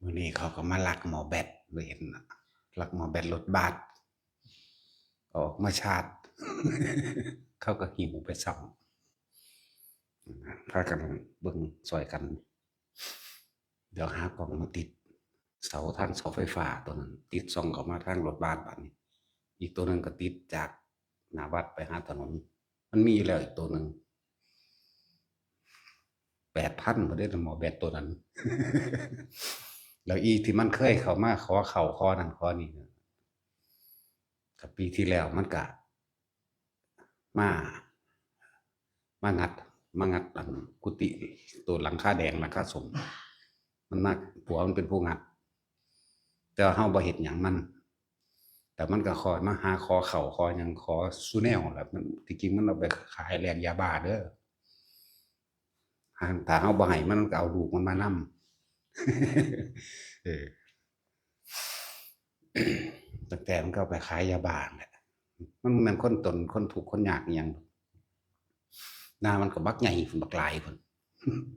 วันนี้เขาก็มาลักหมอแบตเห็นลักหมอแบตรถบาสออกมาชาร์จเขาก็หิวไปส่องพากันเบิ่งซอยกันเดี๋ยวหากล่องมาติดเสาทางเสาไฟฟ้าตัวนั้นติดส่องเข้ามาทางรถบาสบัดนี้อีกตัวหนึ่งก็ติดจากหน้าวัดไปหาถนนมันมีแล้วอีกตัวหนึ่ง8,000บ่ได้หมอแบตตัวนั้นแล้วอีที่มันเคยเข้ามาขอเข่าคอนั่นคอนี่กับปีที่แล้วมันก็มามางัดอันกุฏิตัวหลังคาแดงหลังคาสมมันมาผัวมันเป็นผู้งัดแต่เฮาบ่เฮ็ดหยังมันแต่มันก็คอยมาหาคอเข่าคอหยังขอซูแนวแหละมันที่จริงมันเอาไปขายแลกยาบ้าเด้อถ้าเฮาบ่ให้มันก็เอาลูกมันมานำเออตั้งแต่มันก็เอาไปขายยาบ้าแหละมันบ่แม่นคนตนคนทุกข์คนยากอิหยังหน้ามันก็บักใหญ่พุ่นบักหลายพุ่น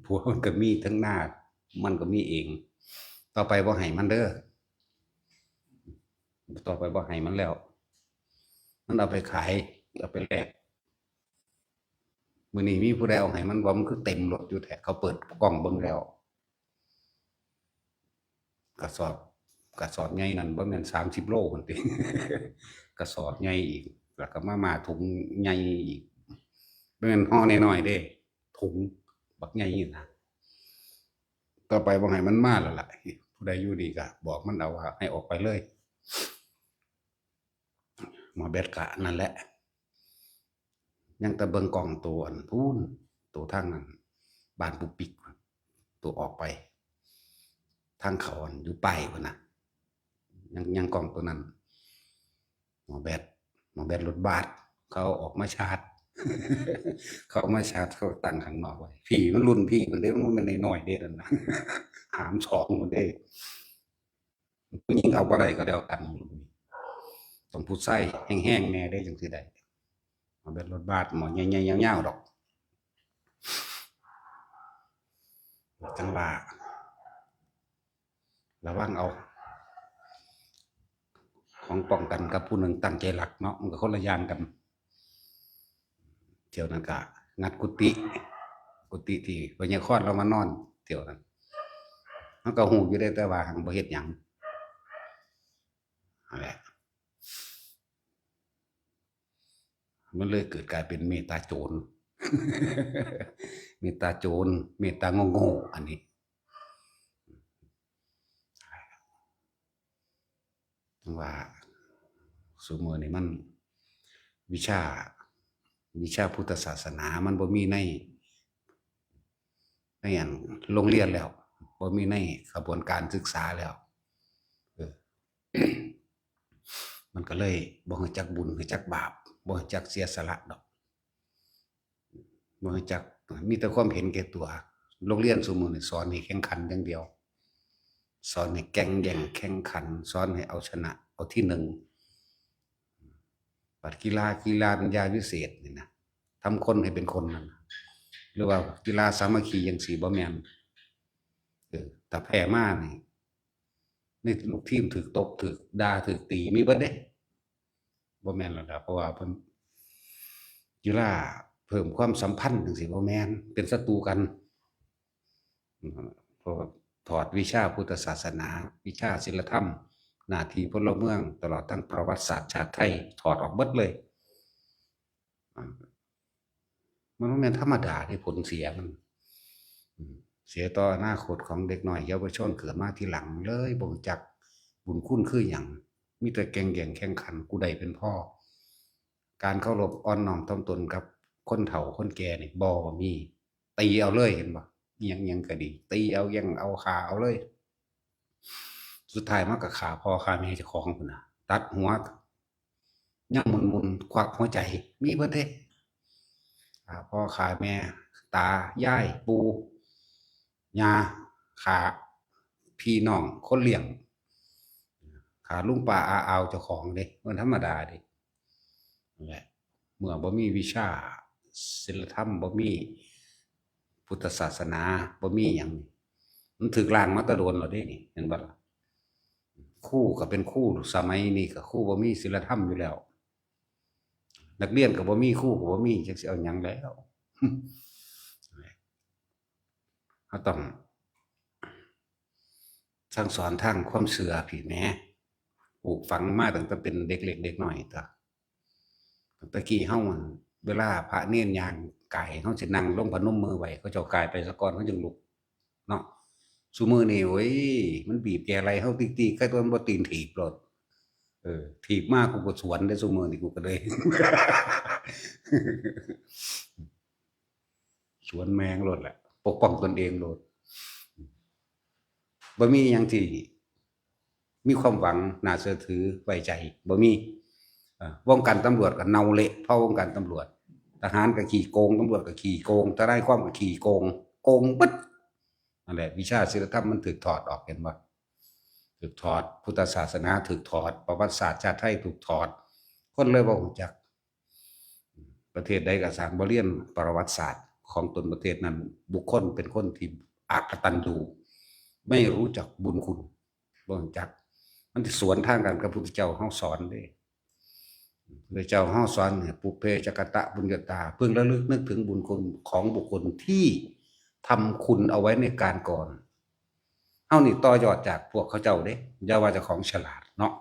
ผัวมันก็มีทั้งหน้ามันก็มีเองต่อไปบ่ให้มันเด้อต่อไปบ่ให้มันแล้วมันเอาไปขายเอาไปแลกมื้อนี้มีผู้ใดเอาให้มันบ่มันคือเต็มรถอยู่แท้เขาเปิดกล้องเบิ่งแล้วกระสอบใหญ่นั่นบ่แม่น30โลพุ่นติกระสอบใหญ่อีกแล้วก็มาถุงใหญ่อีกบ่แม่นห่อน้อยๆเด้ถุงบักใหญ่นี่นะต่อไปบ่ให้มันมาแล้วล่ะผู้ใดอยู่ดีก็บอกมันเอาว่าให้ออกไปเลยหมอแบตก็นั่นแหละยังแต่เบิ่งกล้องตัวอันพูนตัวทางนั้นบ้านปุกปิกตัวออกไปทางเขาอันอยู่ป้ายพุ่นน่ะยังกล้องตัวนั้นหมอแบตรถบาสเขาออกมาชาร์จเขาเอามาชาร์จเขาตั้งข้างนอกไว้พี่มันรุ่นพี่มันเด้มันเป็นน้อยๆเด้นั่นน่ะหามสองมันเด้ผู้หญิงเอาบ่ได้ก็แล้วกันต้องผู้ชายแห้งๆแน่ได้จังสิได้หมอแบตรถบาสหมอใหญ่ๆยาวๆดอกจังว่าระวังเอาของป้องกันกับผู้หนึ่งตั้งใจหลักเนาะมันก็คนละอย่างกันเที่ยวนั้นก็งัดกุฏิที่พญาคลเรามานอนเที่ยวนั้นมันก็หูอยู่ได้แต่ว่าหังบ่เฮ็ดหยังนั่นแหละมันเลยเกิดกลายเป็นเมตตาโจรเมตตาโจรเมตตาโง่ๆอันนี้จังว่าซุมื้อนี้มันวิชาพุทธศาสนามันบ่มีในอันโรงเรียนแล้วบ่มีในกระบวนการศึกษาแล้วเออมันก็เลยบ่รู้จักบุญรู้จักบาปบ่รู้จักเสียสละดอกบ่รู้จักมีแต่ความเห็นแก่ตัวโรงเรียนซุมื้อนี้สอนให้แข่งขันอย่างเดียวสอนให้แข่งแย่งแข่งขันสอนให้เอาชนะเอาที่หนึ่งบัดกีฬาปัญญาวิเศษนี่นะทำคนให้เป็นคนนั่นหรือว่ากีฬาสามัคคีจังซี่บ่แม่นถ้าแพ้มานี่ในลูกทีมถูกตบถูกด่าถูกตีมีเบิดเด้บ่แม่นแล้วล่ะเพราะว่าเพิ่นกีฬาเพิ่มความสัมพันธ์จังซี่บ่แม่นเป็นศัตรูกันเพราะถอดวิชาพุทธศาสนาวิชาศีลธรรมหน้าที่พลเมืองตลอดทั้งประวัติศาสตร์ชาติไทยถอดออกเบิดเลยมันบ่แม่นธรรมดาที่ผลเสียมันเสียต่ออนาคตของเด็กน้อยเยาวชนเกิดมาทีหลังเลยบ่รู้จักบุญคุณคือหยังมีแต่แข่งแย่งแข่งขันกูได้เป็นพ่อการเคารพอ่อนน้อมถ่อมตนกับคนเฒ่าคนแก่นี่บ่มีตีเอาเลยเห็นบ่อิหยังๆก็ดีตีเอาแย่งเอาฆ่าเอาเลยสุดท้ายมันก็ฆ่าพ่อฆ่าแม่เจ้าของพู้นน่ะตัดหัวยังหมุนๆควักหัวใจมีเบิดเดะฆ่าพ่อฆ่าแม่ตายายปู่ย่าฆ่าพี่น้องคนเลี้ยงฆ่าลุงป้าอาอาวเจ้าของเดะมันธรรมดาเดะนั่นแหละเมื่อบ่มีวิชาศีลธรรมบ่มีพุทธศาสนาบ่มีหยัง มันถูกล้างมาแตะโดนแล้วเด้นี่เห็นบ่ล่ะครูก็เป็นครูสมัยนี้ก็ครูบ่มีศีลธรรมอยู่แล้วนักเรียนก็บ่มีครูก็บ่มีจักสิเอาหยังแล้วเฮาต้องสั่งสอนทางความเชื่อพี่แหมปลูกฝังมาตั้งแต่เป็นเด็กเล็กเด็กน้อยตะตะกี้เฮาอะเวลาพระเนรย่างกายเฮาสินั่งลงพนมมือไว้เขาเจ้ากายไปซะก่อนเขาจึงลุกเนาะซุมื้อนี้โอ้ยมันบีบแกไหล่เฮาติ๊กๆใครตัวมันบ่ตีนถีบโลดถีบมากูก็สวนได้ซุมื้อนี้กูก็เลยสวนแมงโลดแหละปกป้องตนเองโลดบ่มีหยังที่มีความหวังน่าเชื่อถือไว้ใจบ่มีวงการตำรวจก็เน่าเละเพราะวงการตำรวจทหารก็ขี้โกงตำรวจก็ขี้โกงทนายความก็ขี้โกงโกงเบิดนั่นแหละวิชาศีลธรรมมันถูกถอดออกเห็นบ่ถูกถอดพุทธศาสนาถูกถอดประวัติศาสตร์ชาติไทยถูกถอดคนเลยบ่รู้จักประเทศใดก็สร้างบ่เรียนประวัติศาสตร์ของตนประเทศนั้นบุคคลเป็นคนที่อกตัญญูไม่รู้จักบุญคุณบ่รู้จักมันสิสวนทางกันกับพุทธเจ้าเฮาสอนเด้พระเจ้าเฮาสอนเนี่ยปุเพจักตะบุญญาตาเพิ่งระลึกนึกถึงบุญคุณของบุคคลที่ทำคุณเอาไว้ในการก่อนเฮานี่ต่อยอดจากพวกเขาเจ้าเด้อย่าว่าเจ้าของฉลาดเนาะ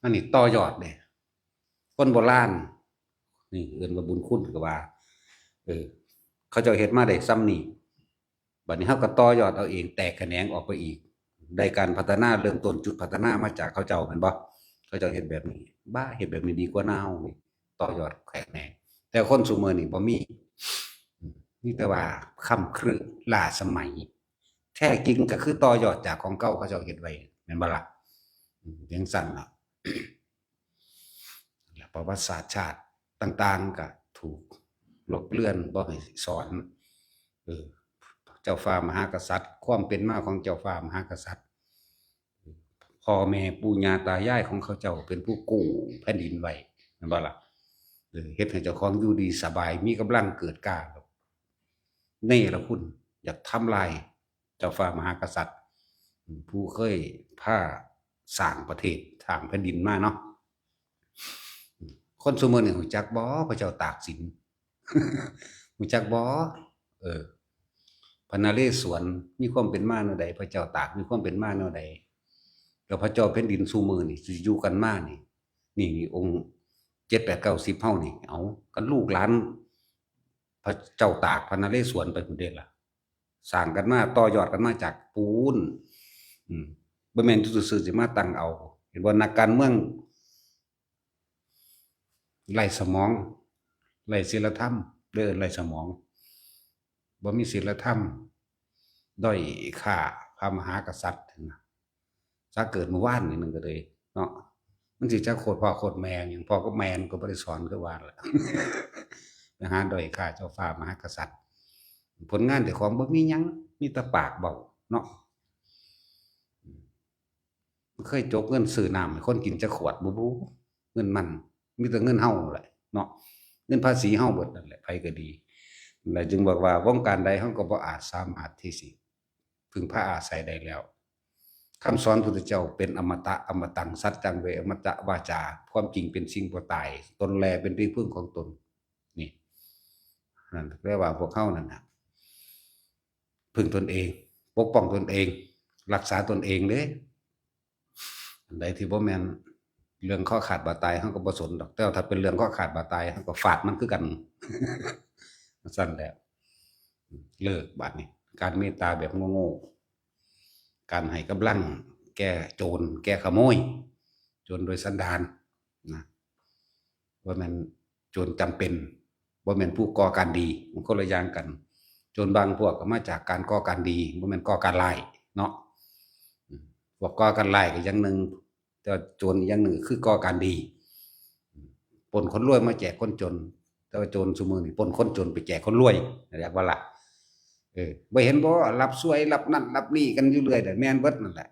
อันนี้ต่อยอดเด้คนโบราณนี่เอิ้นว่าบุญคุณก็ว่าเขาเจ้าเฮ็ดมาได้ส่ำนี้บัดนี้เฮาก็ต่อยอดเอาเองแตกแขนงออกไปอีกได้การพัฒนาเริ่มต้นจุดพัฒนามาจากเขาเจ้าแม่นบ่เขาเจ้าเฮ็ดแบบนี้บ้าเฮ็ดแบบนี้ดีกว่านาเฮานี่ต่อยอดแขนงแต่คนซุมื้อนี้บ่มีแต่ว่าค่ำครึล้าสมัยแท้จริงก็คือต่อยอดจากของเก่าเขาเจ้าเฮ็ดไว้แม่นบ่ล่ะจังซั่นล่ะแล้วประวัติศาสตร์ชาติต่างๆก็ถูกลบเลือนบ่ให้สอนเออเจ้าฟ้ามหากษัตริย์ความเป็นมาของเจ้าฟ้ามหากษัตริย์พ่อแม่ปู่ย่าตายายของเขาเจ้าเป็นผู้กู้แผ่นดินไว้แม่นบ่ล่ะเฮ็ดให้เจ้าของอยู่ดีสบายมีกำลังเกิดกล้าเน่ละคุณอยากทำลายเจ้าฟ้ามหากษัตริย์ผู้เคยพาสร้างประเทศสร้างแผ่นดินมาเนาะคนซุมื้อนี้รู้จักบ่พระเจ้าตากสินรู้จักบ่พระนเรศวรมีความเป็นมาแนวใดพระเจ้าตากมีความเป็นมาแนวใดแล้วพระเจ้าแผ่นดินซุมื้อนี่สิอยู่กันมานี่องค์7 8 9 10เฮานี่เอากันลูกหลานพระเจ้าตากพระนเรศวรไปพุ่นเด้ล่ะสร้างกันมาต่อยอดกันมาจากปูนบ่แม่นซื่อๆสิมาตั้งเอาเห็นบ่นักการเมืองไร้สมองไร้ศีลธรรมเด้อไร้สมองบ่มีศีลธรรมด้อยค่าพระมหากษัตริย์นะถ้าเกิดเมื่อวานนี่นึงก็เลยเนาะมันสิจักโคตรพ่อโคตรแม่หยังพ่อก็แม่นก็บ่ได้สอนคือว่าล่ะไปหาด้อยค่าเจ้าฟ้ามหากษัตริย์ผลงานเจ้าของบ่มีหยังมีแต่ปากเว้าเนาะเคยจกเงินซื้อน้ำให้คนกินจักขวดบ่เงินมันมีแต่เงินเฮาแหละเนาะเงินภาษีเฮาเบิดนั่นแหละไผก็ดีแล้วจึงบอกว่าวงการใดเฮาก็บ่อาจสามารถที่สิพึ่งพาอาศัยได้แล้วคำสอนพุทธเจ้าเป็นอมตะอมตังสัจจังเวอมตะวาจาความจริงเป็นสิ่งบ่ตายตนแลเป็นที่พึ่งของตนนี่นั่นแปลว่าพวกเฮานั่นน่ะพึ่งตนเองปกป้องตนเองรักษาตนเองเด้อันใดที่บ่แม่นเรื่องข้อขาดบาดตายเฮาก็บ่สนดอกแต่ถ้าเป็นเรื่องข้อขาดบาดตายเฮาก็ฟาดมันคือกันซั่นแหละเลิกบัดนี้การเมตตาแบบโง่ๆการให้กำลังแก้โจรแก้ขโมยโจรโดยสันดานนะว่ามันโจรจำเป็นบ่แม่นผู้ก่อการดีมันคนละอย่างกันโจรบางพวกก็มาจากการก่อการดีบ่แม่นก่อการร้ายเนาะพวกก่อการร้ายก็อย่างหนึ่งแต่โจรอีกอย่างหนึ่งคือก่อการดีปล้นคนรวยมาแจกคนจนแต่ว่าโจรซุมื้อนี้ปล้นคนจนไปแจกคนรวยเรียกว่าล่ะบ่เห็นบ่รับสวยรับนั่นรับนี่กันอยู่เรื่อยแต่แม่นเบิดนั่นแหละ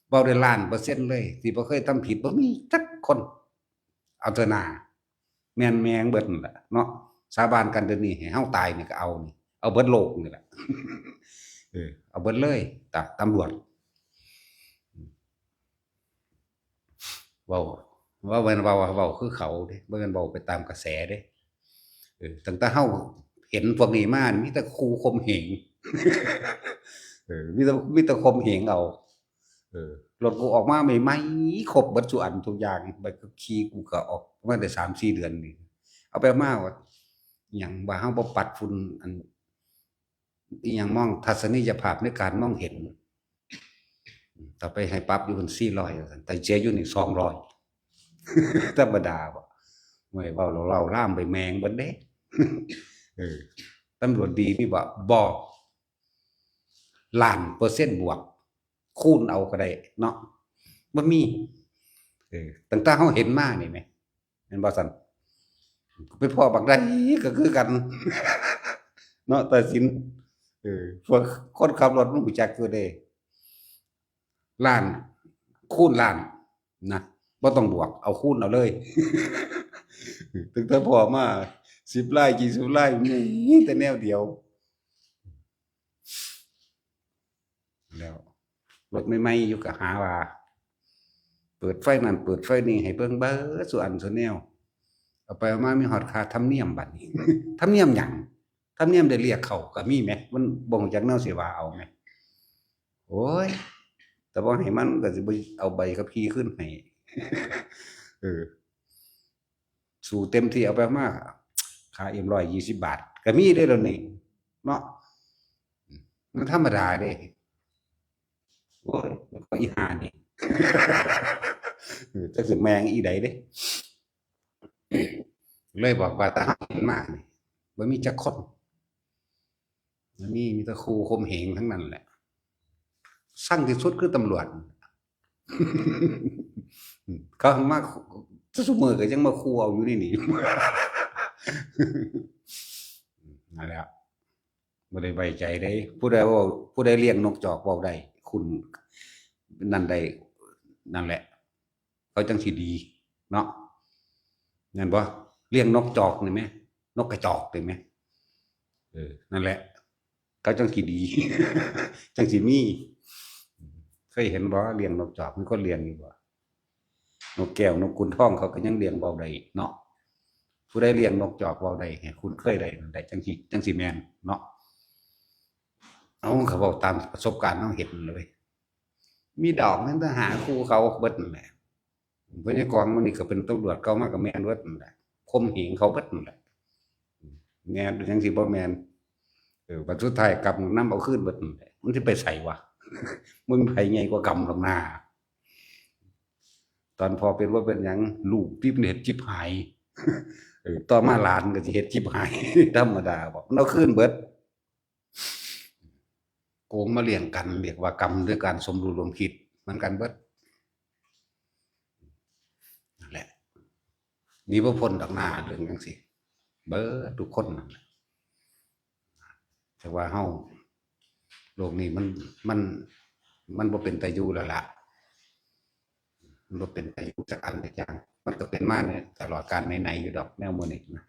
เว้าได้ล้านเปอร์เซ็นต์เลยที่บ่เคยทำผิดบ่มีจักคนเอาเถอะนาแม่นแมงเบิดนั่นแหละเนาะสาบานกันเดี๋ยวนี้ให้เฮาตายนี่ก็เอานี่เอาเบิดโลกนี่แหละ เอาเบิดเลยตำรวจเว้าว่าเว้นเว้าคือเขาเด้บ่แม่นเว้าไปตามกระแสเด้ตั้งแต่เฮาเห็นพวกนี้มานี่มีแต่ขู่ข่มเหงมีแต่ข่มเหงเอาเออรถกูออกมาใหม่ๆครบเบิดซุอันทุกอย่างใบขับขี่กูก็ออกมาได้3-4เดือนนี่เอาไปมาว่าอิหยังว่าเฮาบ่ปัดฝุ่นอันอิหยังมองทัศนียภาพในการมองเห็นต่อไปให้ปรับอยู่เพิ่น400ว่าซั่นแต่เสียอยู่นี่200ธรรมดาบ่เว้ยเว้าแล้วเล่าล่ามไปแมงเบิดเด้เออตำรวจดีมีบ่ล้านเปอร์เซ็นต์บวกคูณเอาก็ได้เนาะบ่มีตั้งแต่เฮาเห็นมานี่แหมแม่นบ่ซั่นไปพ้อบักใดก็คือกันเนาะตัดสินพวกคนขับรถมันรู้จักอยู่เด้ล้านคูณล้านนะบ่ต้องบวกเอาคูณเอาเลยตั้งแต่พ้อมา10ลาย20ลายมีแต่แนวเดียวแล้วรถใหม่ๆอยู่ก็หาว่าเปิดไฟนั่นเปิดไฟนี่ให้เบิ่งเบิดซุอันซุแนวเอาไปเอามามีฮอดค่าธรรมเนียมบัดนี้ ธรรมเนียมหยังธรรมเนียมได้เรียกเขาก็มีแหมมันบ่รู้จักแนวสิว่าเอาแหมโอ้ยแต่บ่ให้มันก็สิบ่เอาใบขับขี่คืนให้ เออสู้เต็มที่เอาไปเอามาค่าเอ็ม120บาทก็มีเด้อเดี๋ยวนี้เนาะมันธรรมดาเด้โอ้ยก็อีห่านี่ จักสิแม่งอีใดเด้เลยบอกว่าถ้าเฮาเห็นมานี่บ่มีจักคนมันมีแต่ขู่ข่มเหงทั้งนั้นแหละซังที่สุดคือตำรวจ เขามาซุมื้อก็ยังมาขู่เอาอยู่นี่ นั่นแหละบ่ได้ไว้ใจเด้ผู้ใดเว้าผู้ใดเลี้ยงนกจอกเว้าได้คุณนั่นได้นั่นแหละเขาจังสิดีเนาะแม่นบ่เลี้ยงนกจอกนี่แหมนกกระจอกนี่แหมนั่นแหละเขาจังสิดี จังสิมีเคยเห็นบ่เลี้ยงนกจอกมีคนเลี้ยงอยู่บ่นกแก้วนกขุนทองเขาก็ยังเลี้ยงเว้าได้เนาะผู้ใดเลี้ยงนกจอกเว้าได้ให้คุณเคยได้จังสิแม่นเนาะเอาเขาเว้าตามประสบการณ์เฮาเห็นเลยมีดอกนั้นทหารคู่เขาเบิดนั่นแหละพญากรมื้อนี้ก็เป็นตำรวจเก่ามาก็แม่นเบิดนั่นแหละข่มเหงเขาเบิดนั่นแหละแม่นจังสิบ่แม่นบัดสุดท้ายกำนำเอาคืนเบิดนั่นแหละมันสิไปไสวะ มึงไผใหญ่กว่ากำดอกหน้าตอนพอเป็นว่าเป็นหยังลูกที่มันเฮ็ดชิบหาย ต่อมาหลานก็สิเฮ็ดชิบหาย ธรรมดาบ่มันเอาคืนเบิดโกงมาเลี้ยงกันเรียกว่ากรรมด้วยการสมรู้ร่วมคิดเหมือนกันเบิดนั่นแหละหนีบ่พ้นดอกหน้าเรื่องจังซี่เบิดทุกคนนั่นแหละแต่ว่าเฮาโลกนี้มันบ่เป็นตาอยู่แล้วล่ะมันบ่เป็นตาอยู่จักอันจักอย่างมันก็เป็นมาในตลอดกาลไหนๆอยู่ดอกแนวหมู่นี้นะ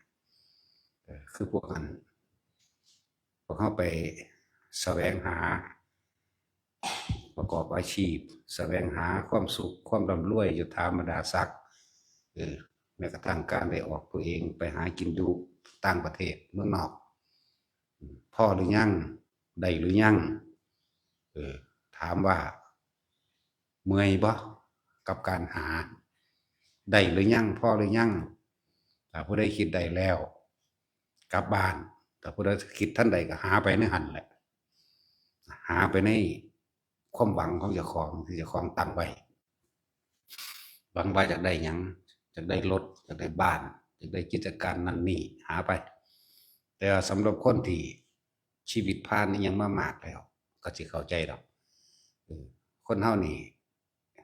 คือพวกเฮาไปแสวงหาประกอบอาชีพแสวงหาความสุขความร่ำรวยอยู่ตามบรรดาศักดิ์แม้กระทั่งการได้ออกตัวเองไปหากินอยู่ต่างประเทศเมืองนอกพ่อหรือยังได้หรือยังถามว่าเมื่อยบ่กับการหาได้หรือยังพ่อหรือยังถ้าผู้ใดคิดได้แล้วกลับบ้านถ้าผู้ใดคิดท่านใดก็หาไปในหันแหละหาไปในความหวังของเจ้าของที่เจ้าของตั้งไว้หวังว่าจะได้หยังจะได้รถจะได้บ้านจะได้กิจการนั่นนี่หาไปแต่สำหรับคนที่ชีวิตผ่านนี่ยังมามากแล้วก็สิเข้าใจดอกคนเฮานี่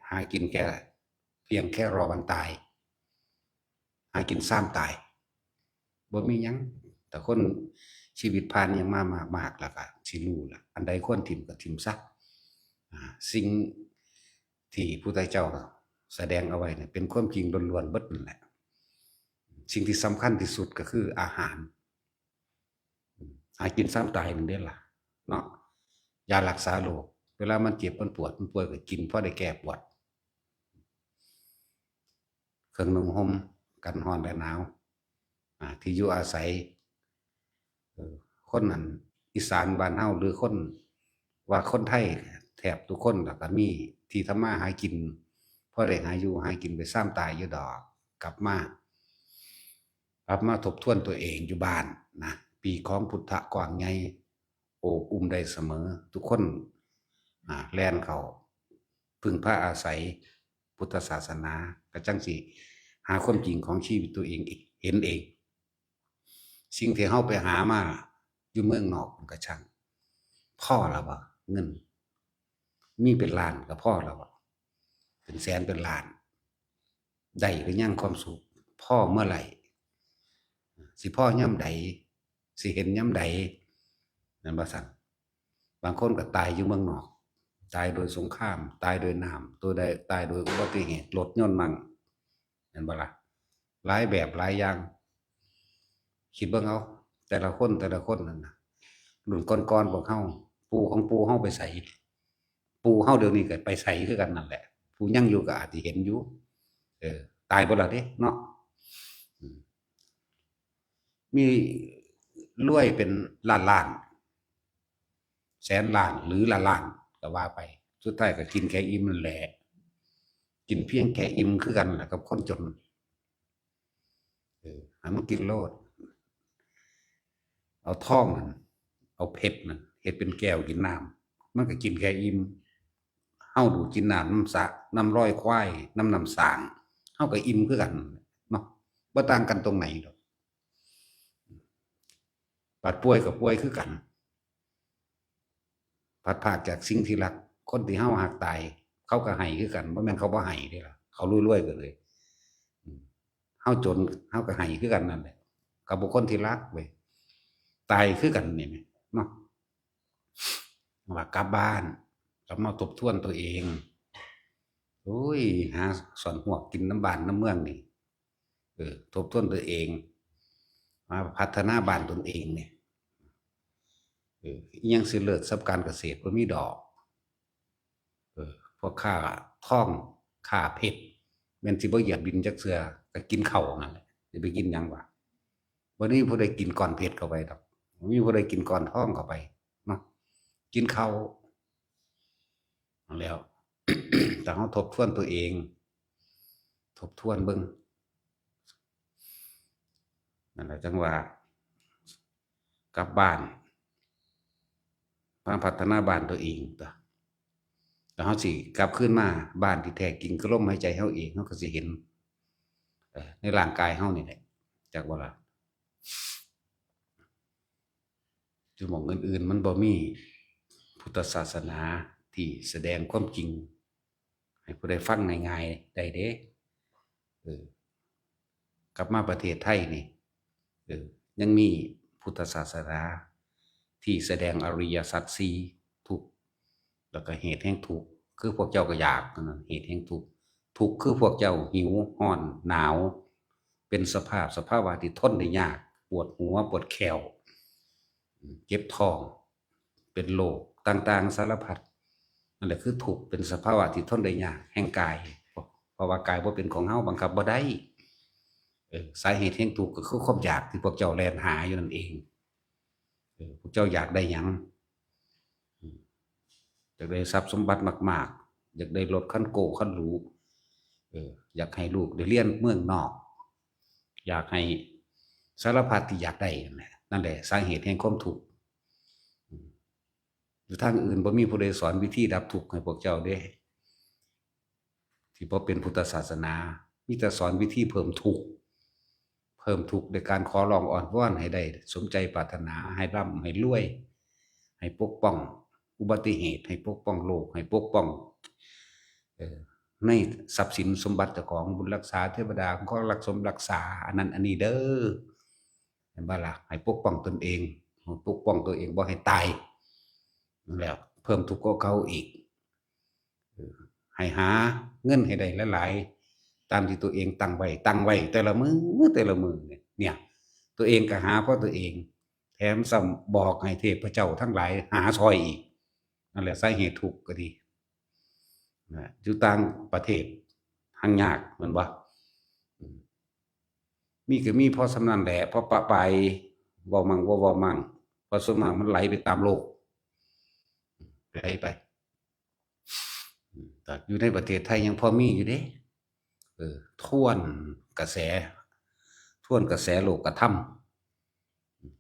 หากินแค่เพียงแค่รอวันตายหากินซ้ำตายบ่มีหยังแต่คนชีวิตผ่านยังมากแล้วก็สิรู้ล่ะอันใดควรทิ่มก็ทิ่มซะสิ่งที่พุทธเจ้าแสดงเอาไว้เนี่ยเป็นความจริงล้วนๆเบิดนั่นแหละสิ่งที่สำคัญที่สุดก็คืออาหารหากินซ้ำตายนั่นเด้ล่ะเนาะ ยารักษาโรคเวลามันเจ็บมันปวดมันป่วยก็กินพอได้แก้ปวดเครื่องนุ่งห่มกันร้อนและหนาวที่อยู่อาศัยคนนั้นอีสานบ้านเฮาหรือคนว่าคนไทยแถบทุกคนแล้วก็มีที่ทำมาหากินพอได้หาอยู่หากินไปซ้ำตายอยู่ดอกกลับมาทบทวนตัวเองอยู่บ้านนะปีของพุทธะกว้างใหญ่โอบอุ้มได้เสมอทุกคนแลนเขาพึ่งพาอาศัยพุทธศาสนากระจังสิหาความจริงของชีวิตตัวเองเห็นเองสิ่งที่เฮาไปหามาอยู่เมืองนอกมันก็ช่างพ่อแล้วบ่เงินมีเป็นล้านก็พ่อแล้วบ่เป็นแสนเป็นล้านได้หรือยังความสุขพ่อเมื่อไหร่สิพ่อย่ำใดสิเห็นย่ำใดนั่นบ่สั่นบางคนก็ตายอยู่เมืองนอกตายโดยสงครามตายโดยน้ำตัวใดตายโดยอุบัติเหตุรถยนต์มั่งนั่นบ่ล่ะหลายแบบหลายอย่างคิดเบิ่งเอาแต่ละคนนั่นน่ะรุ่นก่อนๆพวกเฮาปู่ของปู่เฮาไปไสปู่เฮาเดี๋ยวนี้ก็ไปไสคือกันนั่นแหละผู้ยังอยู่ก็อาจสิเห็นอยู่ตายบ่ล่ะเด้เนาะมีรวยเป็นล้านๆแสนล้านหรือล้านก็ว่าไปสุดท้ายก็กินแค่อิ่มนั่นแหละกินเพียงแค่อิ่มคือกันแหละกับคนจนให้มันกินโลดเอาทองนั่นเอาเพชรนั่นเฮ็ดเป็นแก้วกินน้ำมันก็กินแค่อิ่มเฮาดูกินน้ำน้ำสะน้ำร้อยควายน้ำสางเฮาก็อิ่มคือกันเนาะบ่ต่างกันตรงไหนดอกบาดป่วยก็ป่วยคือกันพัดพรากจากสิ่งที่รักคนที่เฮาหักตายเขาก็ให้คือกันบ่แม่นเขาบ่ให้เด้ล่ะเขารวยๆกันเลยเฮาจนเฮาก็ให้คือกันนั่นแหละกับบุคคลที่รักเว้ยตายคือกันนี่แหมเนาะว่ากลับบ้านกลับมาทบทวนตัวเองโอ้ยหาสอนหัวกินน้ำบ้านน้ำเมืองนี่ทบทวนตัวเองมาพัฒนาบ้านตนเองเนี่ยอิหยังสิเลิศกับการเกษตรบ่มีดอกพวกค่าท่องค่าเพชรแม่นสิบ่เหยียบดินจักเทื่อก็กินข้าวนั่นแหละสิไปกินหยังวะบ่มีผู้ใดกินก้อนเพชรเข้าไปดอกบ่มีผู้ใดกินก้อนทองเข้าไปเนาะกินข้าวนั่นแล้ว แต่เฮาทบทวนตัวเองทบทวนเบิ่งนั่นแหละจังว่ากลับบ้านมาพัฒนาบ้านตัวเองตัวแล้วเฮาสิกลับคืนมาบ้านที่แท้จริงคือลมหายใจเฮาเองเฮาก็สิเห็นในร่างกายเฮานี่แหละจักบ่ล่ะจุดหม้องอื่นๆมันบ่มีพุทธศาสนาที่แสดงความจริงให้ผู้ใดฟังง่ายๆได้เด้กลับมาประเทศไทยนี่ยังมีพุทธศาสนาที่แสดงอริยสัจสี่ทุกข์แล้วก็เหตุแห่งทุกข์คือพวกเจ้าก็อยากนั่นเหตุแห่งทุกข์ทุกข์คือพวกเจ้าหิวร้อนหนาวเป็นสภาวะที่ทนได้ยากปวดหัวปวดแขวเจ็บท้องเป็นโรคต่างๆสารพัดนั่นแหละคือทุกข์เป็นสภาวะที่ทนได้ยากแห่งกายเพราะว่ากายบ่เป็นของเฮาบังคับบ่ได้สาเหตุแห่งทุกข์ก็คือความอยากที่พวกเจ้าแล่นหาอยู่นั่นเองพวกเจ้าอยากได้หยังอยากได้ทรัพย์สมบัติมากๆอยากได้รถคันโกคันหรูอยากให้ลูกได้เรียนเมืองนอกอยากให้สารพัดที่อยากได้นั่นแหละสาเหตุแห่งความทุกข์หรือทางอื่นบ่มีผู้ใดสอนวิธีดับทุกข์ให้พวกเจ้าเด้ที่บ่เป็นพุทธศาสนามีแต่สอนวิธีเพิ่มทุกข์โดยการขอร้องอ้อนวอนให้ได้สมใจปรารถนาให้ร่ำให้รวยให้ปกป้องอุบัติเหตุให้ปกป้องโลกให้ปกป้องในทรัพย์สินสมบัติเจ้าของบุญรักษาเทวดาก็รักษาอันนั้นอันนี้เด้อเห็นบ่ล่ะให้ปกป้องตนเองปกป้องตัวเองบ่ให้ตายนั่นแหละเพิ่มทุกข์กว่าเก่าอีกให้หาเงินให้ได้หลายๆตามที่ตัวเองตั้งไว้แต่ละมื้อเนี่ยตัวเองก็หาเพราะตัวเองแถมซ้ำบอกให้เทพเจ้าทั้งหลายหาซอยอีก นั่นแหละสาเหตุทุกข์ก็ดีนะอยู่ต่างประเทศหังยากเหมือนบ่มีก็มีพอสำนันแหละพอปะไปเว้ามั่งบ่เว้ามั่งเพราะส่วนมากมันไหลไปตามโลกไหลไปแต่อยู่ในประเทศไทยยังพอมีอยู่เด้ท่วนกระแสท่วนกระแสโลกธรรม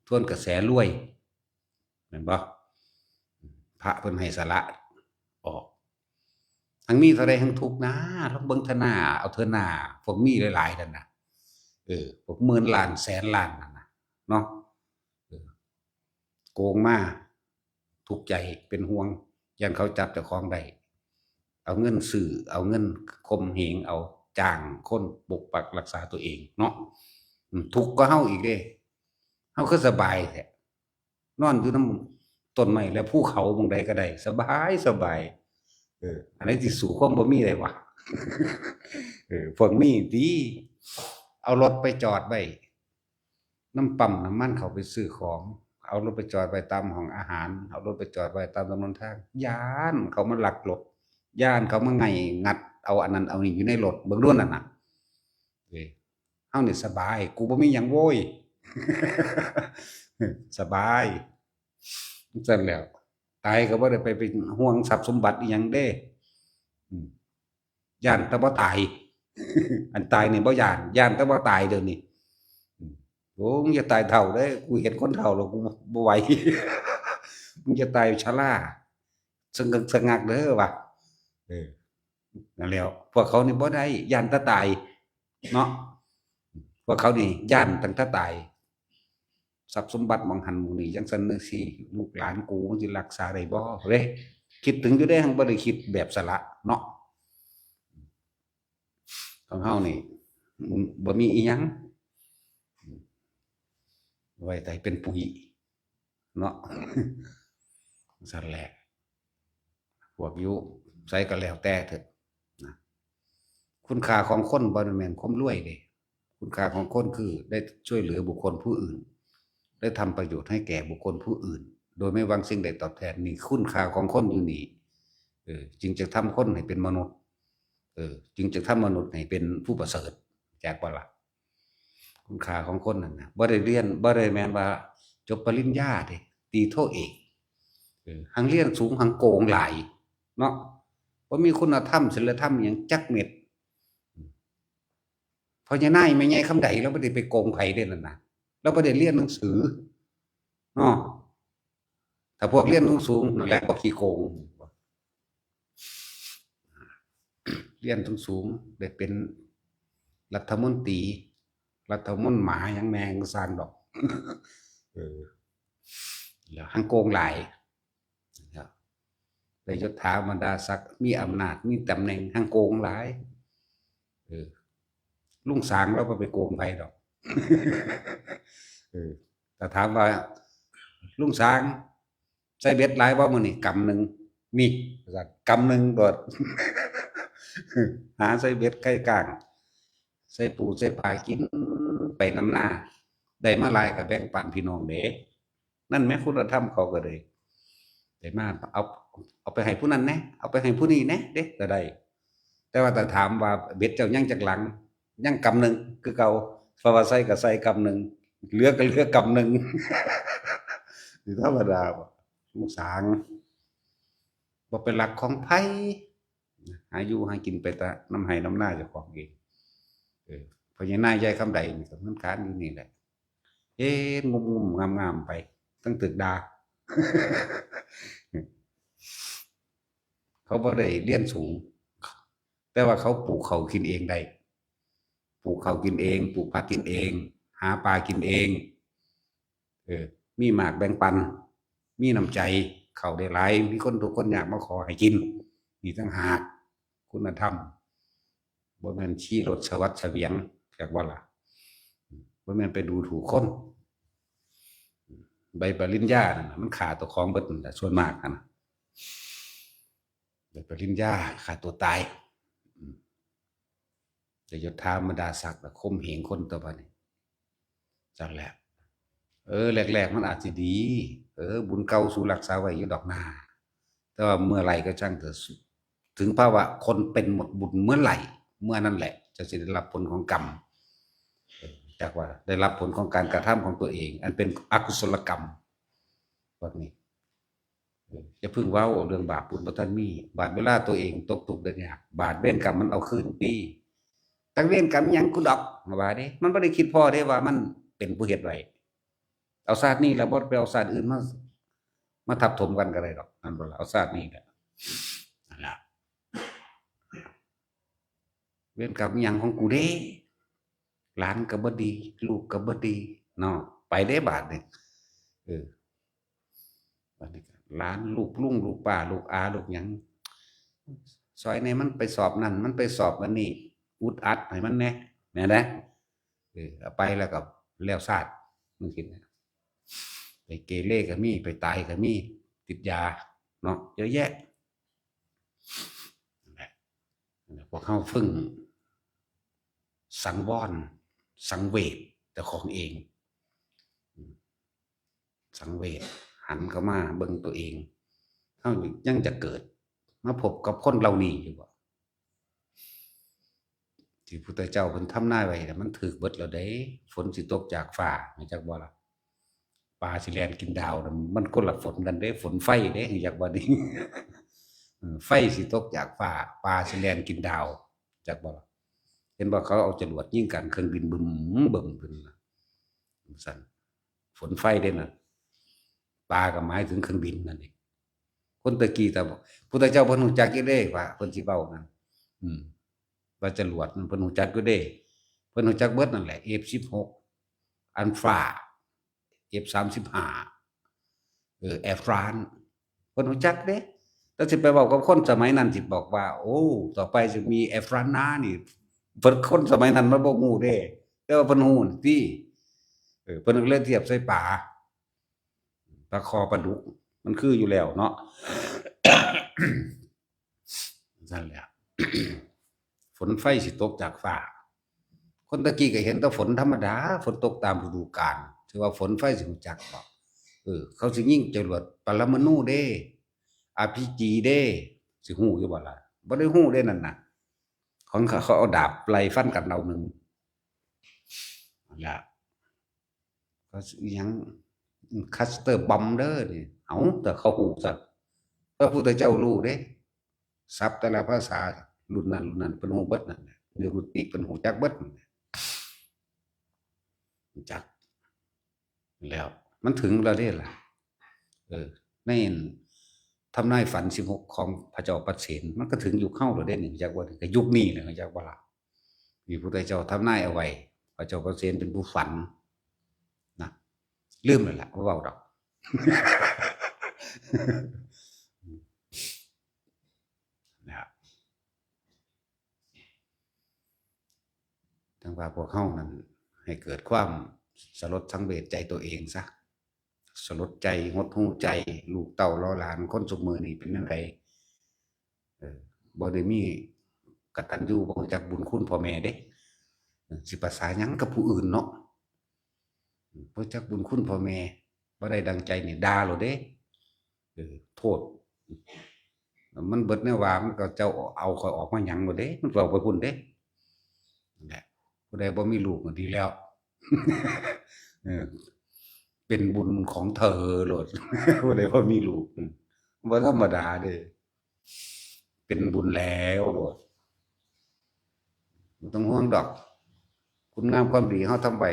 ท่วนกระแสรวยเห็นบ่พระเพิ่นให้สละออกทั้งมีเท่าใดทั้งทุกข์นะลองเบิ่งเถอะหน้าเอาเถอะหน้าพวกมีหลายๆนั่นน่ะพวกหมื่นล้านแสนล้านนั่นน่ะเนาะเออโกงมาทุกข์ใจเป็นห่วงยันเขาจับเจ้าของได้เอาเงินซื้อเอาเงินข่มเหงเอาจ้างคนปกปักรักษาตัวเองเนาะทุกข์ก็เฮาอีกเด้เฮาคือสบายแท้นอนอยู่นำต้นไม้และภูเขาหม้องใดก็ได้สบายอันไหนสิสู้ความบ่มีได้วะพวกนี้ติเอารถไปจอดไว้นำปั๊มน้ำมันเข้าไปซื้อของเอารถไปจอดไว้ตามห้องอาหารเอารถไปจอดไว้ตามถนนทางย้านเขามาลักรถย้านเขามาไงงัดเอาอันนั้นเอานี่อยู่ในรถเบิ่งดูนั่นน่ะเฮานี่สบายกูบ่มีหยังโว้ยสบายซั่นแหล้วตายก็บ่ได้ไปเป็นห่วงทรัพย์สมบัติอีหยังเด้ย้านแต่บ่ตายอันตายนี่บ่ย้านแต่บ่ตายเดี๋ยวนี้โอ้มึงอย่าตายเฒ่าเด้อกูเห็นคนเฒ่าแล้วกูบ่ไหวมึงอย่าตายชราสะงึกสะงักเด้อว่ะนั่นแหล้วพวกเขานี่บ่ได้ย้านแต่ตายเนาะพวกเขานี่ย้านตั้งแต่ตายทรัพย์สมบัติหม้องหันหม้องนี้จังซั่นจังซี่ลูกหลานกูมันสิรักษาได้บ่เด้คิดถึงอยู่เด้หั้งบ่ได้คิดแบบสละเนาะของเฮานี่บ่มีอิหยังไว้แต่เป็นปุ๋ยเนาะซั่นแหละพวกอยู่ไสก็แล้วแต่เถิดนะคุณค่าของคนบ่ได้แม่นความรวยเด้คุณค่าของคนคือได้ช่วยเหลือบุคคลผู้อื่นได้ทำประโยชน์ให้แก่บุคคลผู้อื่นโดยไม่หวังสิ่งใดตอบแทนนี่คุณค่าของคนอยู่นี่จึงจะทำคนให้เป็นมนุษย์จึงจะทำมนุษย์ให้เป็นผู้ประเสริฐจากบ่ล่ะคุณค่าของคนนั่นน่ะบ่ได้เรียนบ่ได้แม่นว่าจบปริญญาเด้ตีโทเอกหังเรียนสูงหังโกงหลายเนาะบ่มีคุณธรรมศีลธรรมหยังจักเม็ดเพราะยายนายแม่ใหญ่คำใดเราบ่ได้ไปโกงไผเด้นั่นน่ะเราบ่ได้เรียนหนังสือเนาะถ้าพวกเรียนสูงๆนั่นแหละพวกขี้โกงเรียนสูงๆได้เป็นรัฐมนตรีรัฐมนหมาหยังแหน่ก็สร้างดอกแล้วหังโกงหลายได้ยศถาบรรดาศักดิ์มีอำนาจมีตำแหน่งหังโกงหลายลุงสางเราบ่ไปโกงไผดอกแต่ถามว่าลุงสางใส่เบ็ดหลายบ่มื้อนี้กำหนึ่งนี่ว่ากำหนึ่งโดดหาใส่เบ็ดไก่ก้างใส่ปูใส่ปลากินไปนำหน้าได้มาหลายก็แบ่งปันพี่น้องเด้นั่นแหมคุณธรรมเขาก็เลยได้มาเอาไปให้ผู้นั้นแหน่เอาไปให้ผู้นี้แหน่เด้ก็ได้แต่ว่าถ้าถามว่าเบ็ดเจ้ายังจักหลังยังกำหนึ่งคือเก่าเพราะว่าใส่ก็ใส่กำหนึ่งเหลือก็เหลือกำหนึ่งสิธรรมดาบ่ลุงสางบ่เป็นหลักของไผหาอยู่หากินไปแต่น้ำไห้น้ำนาเจ้าของเองเพราะยายนายยายคำใดนี่ก็มันค้านอยู่นี่แหละงุ่มๆงามๆไปตั้งตึกดา เขาบ่ได้เรียนสูงแต่ว่าเขาปลูกข้าวกินเองได้ปลูกข้าวกินเองปลูกผักกินเองหาปลากินเองมีหมากแบ่งปันมีน้ำใจเข้าได้หลายมีคนทุกคนอยากมาขอให้กินนี่ต่างหากคุณธรรมบ่แม่นชี้รถสวัสดิ์เสวียงจากว่าล่ะบ่แม่นไปดูถูกคนใบปริญญานั่นน่ะมันฆ่าตัวของเบิดนั่นแหละส่วนมากนะใบปริญญาฆ่าตัวตายได้ยศถาบรรดาศักดิ์แล้วข่มเหงคนต่อไปนี่จังแหละแรกๆมันอาจสิดีบุญเก่าสู่รักษาไว้อยู่ดอกนา แต่ว่าเมื่อไหร่ก็ช่างเถอะถึงภาวะคนเป็นหมดบุญเมื่อไหร่เมื่อนั้นแหละจะได้รับผลของกรรมจากว่าได้รับผลของการกระทำของตัวเองอันเป็นอกุศลกรรมแบบนี้จะพึ่งเว้าเรื่องบาปบุญบ่ทันมีบาดเวลาตัวเองตกทุกข์ได้ยากบาดเวรกรรมมันเอาคืนปีตั้งเวรกรรมหยังกูดอกว่าเด้มันบ่ได้คิดพอเด้ว่ามันเป็นผู้เฮ็ดไว้เอาชาตินี้แล้วบ่ไปเอาชาติอื่นมาทับถมกันก็ได้ดอกนั่นบ่ล่ะเอาชาตินี้แหละนั่นล่ะเวรกรรมหยังของกูเด้หลานก็บ่ดีลูกก็บ่ดีเนาะไปเด้บาดนี้เออ บัดนี้ก็หลานลูกลุงลูกป้าลูกอาลูกหยังซอยในมันไปสอบนั่นมันไปสอบอันนี้อุดอัดให้มันแหน่แม่นนะเอาไปแล้วก็แล้วชาติมึงคิดนะไปเกเรก็มีไปตายก็มีติดยาเนาะเยอะแยะนั่นแหละพวกเขาฝึ่งสังวรสังเวชแต่ของเองสังเวชหันเข้ามาเบิ่งตัวเองเขายังจะเกิดมาพบกับคนเหล่านี้อยู่บ่ที่พุทธเจ้าเพิ่นทำนายไว้น่ะมันถูกเบิดแล้วเด้ฝนสิตกจากฟ้ารู้จักบ่ล่ะปลาสิแล่นกินดาวน่ะมันคนละฝนกันเด้ฝนไฟเด้รู้จักบ่นี่ไฟสิตกจากฟ้าปลาสิแล่นกินดาวจักบ่ล่ะเห็นบ่เขาเอาจรวดยิงกันเครื่องบินบึมบึมขึ้นน่ะซั่นฝนไฟเด้น่ะปลาก็หมายถึงเครื่องบินนั่นเองคนตะกี้แต่พุทธเจ้าเพิ่นรู้จักอยู่เด้ว่าเพิ่นสิเว้านั่นอืม ว่าจรวดมันเพิ่นรู้จักอยู่เด้เพิ่นรู้จักเบิดนั่นแหละ F16 Alpha F35 Air France เพิ่นรู้จักเด้แต่สิไปเว้ากับคนสมัยนั้นสิบอกว่าโอ้ต่อไปจะมี Air France นะนี่เพิ่นคนสมัยนั้นมันบ่ฮู้เด้แต่ว่าเพิ่นฮู้ติเพิ่นก็เลยเทียบใส่ปลาคอปลาดุกมันคืออยู่แล้วเนาะ นั่นแหละ ฝนไฟสิตกจากฟ้าคนตะกี้ก็เห็นแต่ฝนธรรมดาฝนตกตามฤดูกาลถือว่าฝนไฟสิรู้จักบ่เขาสิยิงจรวดปรมาณูเด้ RPG เด้สิฮู้อยู่บ่ล่ะบ่ได้ฮู้เด้นั่นน่ะของเขาเอาดาบไล่ฟันกันเอาหนึ่งนั่นล่ะเขาอิหยังคัสเตอร์บอมเด้อนี่เอ้าแต่เขาฮู้ซะพระพุทธเจ้ารู้เด้ศัพท์แต่ละภาษารุ่นนั้นเพิ่นฮู้เบิดนั่นแหละนิรุตติเพิ่นฮู้จักเบิดรู้จักแล้วมันถึงแล้วเด้ล่ะในทำนายฝัน16ของพระเจ้าปเสนมันก็ถึงยุคเฮาแล้วเด้นี่รู้จักบ่ก็ยุคนี้แหละรู้จักบ่ล่ะมีพุทธเจ้าทำนายเอาไว้พระเจ้าปเสนเป็นผู้ฝันนะลืมแล้วล่ะบ่เว้าดอก นะครับทั้งว่าพวกเฮานั้นให้เกิดความสลดสังเวชใจตัวเองซะสลดใจหดหู่ใจลูกเต้าล้อหลานคนซุมื้อนี้เป็นจังไดบ่ได้มีกตัญญูบ่รู้จักบุญคุณพ่อแม่เด้สิภาษาหยังกับผู้อื่นเนาะบ่รู้จักบุญคุณพ่อแม่บ่ได้ดังใจนี่ด่าโลดเด้โทษมันเบิดแนวว่ามันก็เจ้าเอาข้อยออกมาหยังโลดเด้มันเว้าไปพุ่นเด้นั่นแหละผู้ใดบ่มีลูกก็ดีแล้ว เออเป็นบุญของเธอโลด ผู้ใดบ่มีลูกบ่ธรรมดาเด้เป็นบุญแล้วโลดบ่ต้องห่วงดอกคุณงามความดีเฮาทำไว้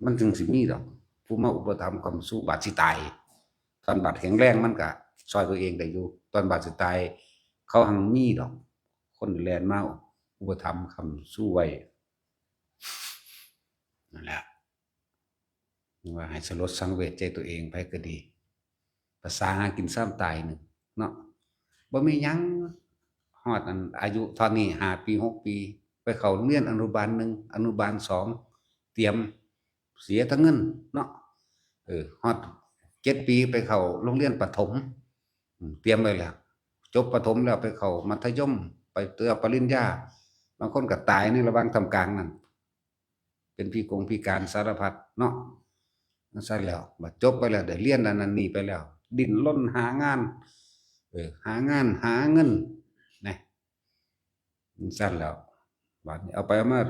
มันจึงสิมีดอกผู้มาอุปถัมภ์ค้ำสู้บาดสิตายตอนบาดแข็งแรงมันก็ช่วยตัวเองได้อยู่ตอนบาดสิตายเขาหังมีดอกคนแล่นมาอุปถัมภ์ค้ำสู้ไว้นั่นแหละว่าให้สลดสังเวชใจตัวเองไปก็ดีภาษาหากินซ้ำตายหนึ่งเนาะบ่มีหยังฮอดอันอายุเท่านี้5ปี6ปีไปเข้าโรงเรียนอนุบาล1อนุบาล2เตรียมเสียทั้งเงินเนาะฮอด7ปีไปเข้าโรงเรียนประถมเตรียมไว้แล้วจบประถมแล้วไปเข้ามัธยมไปเตรียมปริญญาบางคนก็ตายในระหว่างทำกลางนั่นเป็นพิการสารพัดเนาะนั่นซะแล้วบัดจบไปแล้วได้เรียนอันนั้นนี่ไปแล้วดิ้นรนหางาน หางานหาเงินนะสั้นแล้วบัดนี้เอาไปเอามา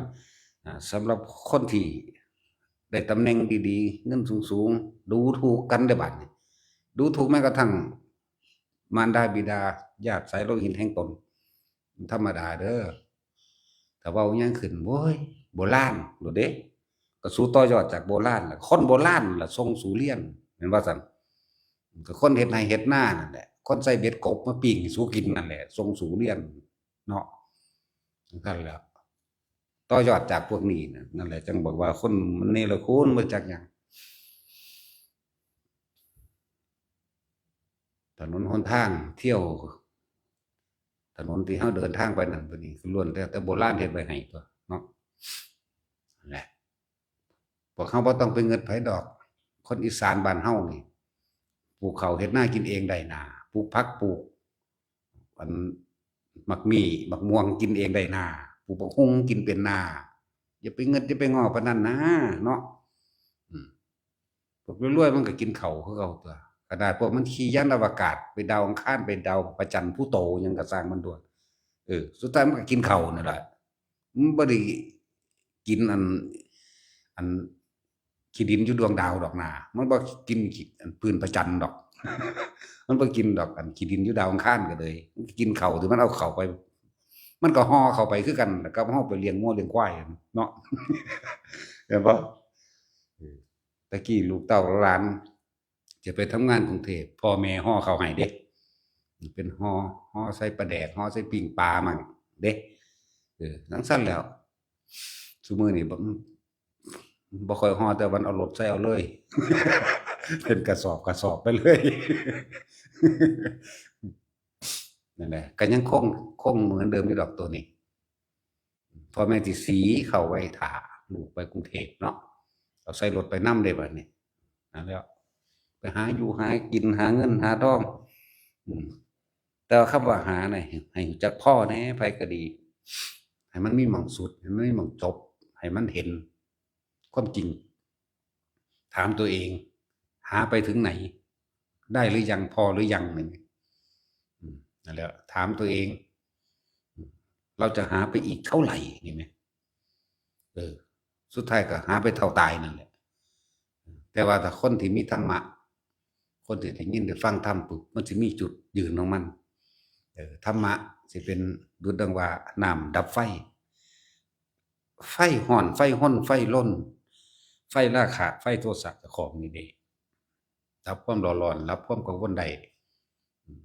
สำหรับคนที่ได้ตำแหน่งดีๆเงินสูงๆดูถูกกันได้บัดนี้ดูถูกแม้กระทั่งมารดาบิดาญาติสายโลหิตแห่งตนธรรมดาเด้อแต่เว้าหยังขึ้นโว้ยโบราณโลดเด้ก็สู่ต่อยอดจากโบราณล่ะคนโบราณล่ะทรงสู่เรียนแม่นว่าซั่นก็คนเฮ็ดไร่เฮ็ดนานั่นแหละคนใส่เบ็ดกบมาปิ้งให้สู่กินนั่นแหละทรงสู่เรียนเนาะจังซั่นแหล้วต่อยอดจากพวกนี้น่ะนั่นแหละจังบอกว่าคนมันเนรคุณบ่จักหยังถนนหนทางเที่ยวถนนที่เฮาเดินทางไปนั่นไปนี่คือล้วนแต่โบราณเฮ็ดไว้ให้ตั่วเนาะนั่นแหละพวกเฮาบ่ต้องไปเงิดไผดอกคนอีสานบ้านเฮานี่ปลูกข้าวเฮ็ดนากินเองได้นาปลูกผักปลูกอันมักมี่มักม่วงกินเองได้นาปลูกบักฮุ่งกินเป็นนาอย่าไปเงิดอย่าไปง้อปานนั้นนะเนาะอืมพวกรวยๆมันก็กินข้าวคือเก่าตั่วขนาดพวกมันขี่ยานอวกาศไปดาวอังคารไปดาวพระจันทร์พลูโตหยังก็สร้างมันตั่วสุดท้ายมันก็กินข้าวนั่นล่ะมันบ่ได้กินอันขี้ดินอยู่ดวงดาวดอกนามันบ่กินขี้อันพื้นพระจันทร์ดอกมันบ่กินดอกอันขี้ดินอยู่ดาวอังคารก็เลยมันกินข้าวที่มันเอาเข้าไปมันก็ห่อเข้าไปคือกันแล้วก็เฮาไปเลี้ยงงัวเลี้ยงควายเนาะเห็นบ่แต่กี้ลูกเต้าหลานจะไปทำงานกรุงเทพพ่อแม่ห่อข้าวให้เด้เป็นห่อใส่ปลาแดกห่อใส่ปิ้งปลามั่งเด้จั่งซั้นแหล้วซุมื้อนี้บ่ค่อยห่อแต่มันเอารถใส่เอาเลยเป็นกระสอบๆไปเลยนั่นแหละก็ยังคงเหมือนเดิมอยู่ดอกตัวนี้พ่อแม่สิสีเข้าไว้ท่าลูกไปกรุงเทพเนาะเอาใส่รถไปนำได้บัดนี้นั่นแล้วไปหาอยู่หากินหาเงินหาทองอืมแต่ว่าคำว่าหาน่ะให้รู้จักพ้อแหน่ไผก็ดีให้มันมีหม้องสุดให้มันมีหม้องจบให้มันเห็นความจริงถามตัวเองหาไปถึงไหนได้หรือยังพอหรือยังนี่นั่นแหละถามตัวเองเราจะหาไปอีกเท่าไหร่นี่ไหมสุดท้ายก็หาไปเท่าตายนั่นแหละแต่ว่าถ้าคนที่มีธรรมะคนที่ได้ยินได้ฟังธรรมปุ๊บมันสิมีจุดยืนของมันธรรมะสิเป็นดุจดังว่าน้ำดับไฟไฟร้อนไฟร้นไฟล้นไฟราคะไฟโทสะเจ้าของนี่เด้ดับความร้อนรับความกังวลได้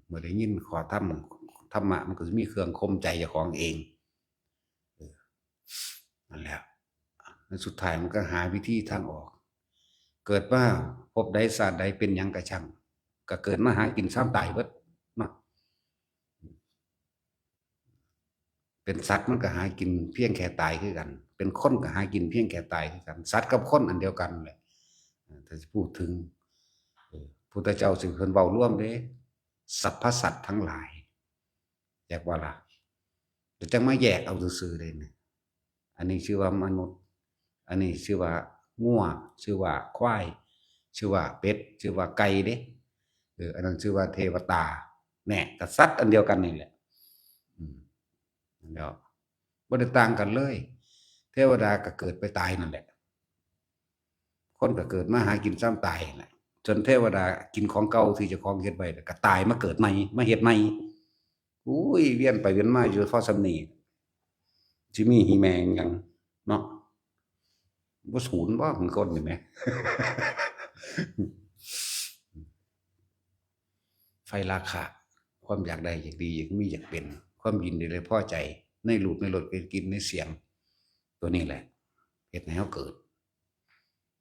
เมื่อได้ยินขอธรรมะมันก็สิมีเครื่องข่มใจเจ้าของเองนั่นแหละในสุดท้ายมันก็หาวิธีทางออกเกิดมาพบใดชาติใดเป็นหยังก็ช่างก็เกิดมาหากินซ้ำตายเบิดเนาะเป็นสัตว์มันก็หากินเพียงแค่ตายคือกันเป็นคนก็หากินเพียงแค่ตายคือกันสัตว์กับคนอันเดียวกันแหละถ้าสิพูดถึงพุทธเจ้าสิเพิ่นเว้าร่วมเด้สรรพสัตว์ทั้งหลายแยกว่าล่ะเดี๋ยวจังมาแยกเอาซื่อๆเด้นี่อันนี้ชื่อว่ามนุษย์อันนี้ชื่อว่างัวชื่อว่าควายชื่อว่าเป็ดชื่อว่าไก่เด้อันนั้นชื่อว่าเทวตาแน่ก็สัตว์อันเดียวกันนี่แหละนั่นแหล้วบ่ได้ต่างกันเลยเทวดาก็เกิดไปตายนั่นแหละคนก็เกิดมาหากินซ้ำตายนั่นแหละจนเทวดากินของเก่าที่เจ้าของเฮ็ดไว้แล้วก็ตายมาเกิดใหม่มาเฮ็ดใหม่อุ้ยเวียนไปเวียนมาอยู่พอส่ำนี้สิมีหิแมงหยังเนาะบ่สูญบ่ของคนนี่แหม ไฟราคะความอยากได้อยากดีอยากมีอยากเป็นความยินดีและพอใจในรูปในรสในกลิ่นในเสียงตัวนี้แหละเฮ็ดให้เฮาเกิด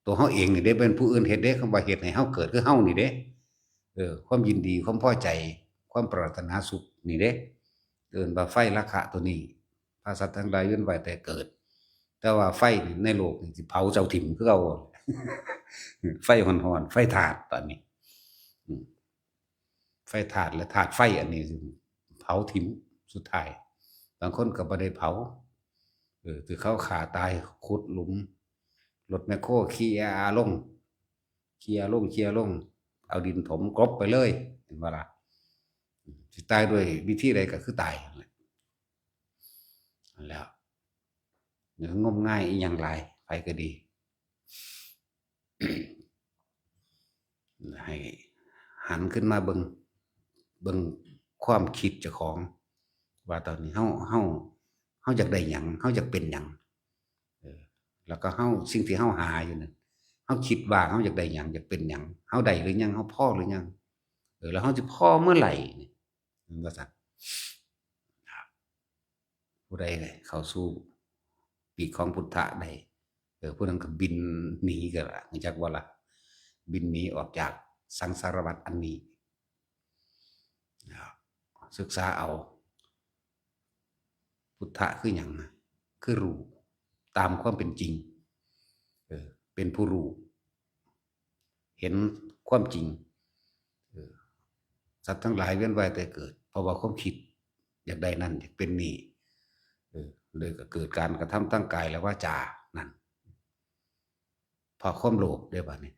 ตัวเฮาเองนี่เด้บ่แม่นผู้อื่นเฮ็ดเด้คำว่าเฮ็ดให้เฮาเกิดคือเฮานี่เด้ความยินดีความพอใจความปรารถนาสุขนี่เด้เอิ้นว่าไฟราคะตัวนี้พาสัตว์ทั้งหลายเวียนว่ายแต่เกิดแต่ว่าไฟนี่ในโลกนี่สิเผาเจ้าถิ่มคือเก่าไฟร้อนๆไฟถ่านตอนนี้อืม ไฟถ่านและถาดไฟอันนี้เผาถิ่มสุดท้ายบางคนก็บ่ได้เผาที่เขาฆ่าตายขุดหลุมรถแมคโครเคลียร์ลงเคลียร์ลงเอาดินถมกลบไปเลยเห็นบ่ล่ะ สิตายด้วยวิธีใดก็คือตายนั่นแหละนั่นแล้วอย่างงมง่ายอีหยังหลายไปก็ดี ให้หันขึ้นมาเบิ่งความคิดเจ้าของว่าตอนนี้เฮาอยากได้หยังเฮาอยากเป็นหยังแล้วก็สิ่งที่เฮาหาอยู่นั่นเฮาคิดว่าเฮาอยากได้หยังอยากเป็นหยังเฮาได้หรือยังเฮาพอหรือยังแล้วเฮาสิพอเมื่อไหร่นี่มันว่าซั่นผู้ใดเข้าสู่ปีกของพุทธะได้ผู้นั้นก็บินหนีก็ล่ะรู้จักบ่ล่ะบินหนีออกจากสังสารวัฏอันนี้ศึกษาเอาพุทธะคือหยังคือรู้ตามความเป็นจริงเป็นผู้รู้เห็นความจริงสัตว์ทั้งหลายเวียนว่ายแต่เกิดเพราะว่าความคิดอยากได้นั่นอยากเป็นนี่เลยก็เกิดการกระทำทั้งกายและวาจานั่นพอความโลภได้บัดนี้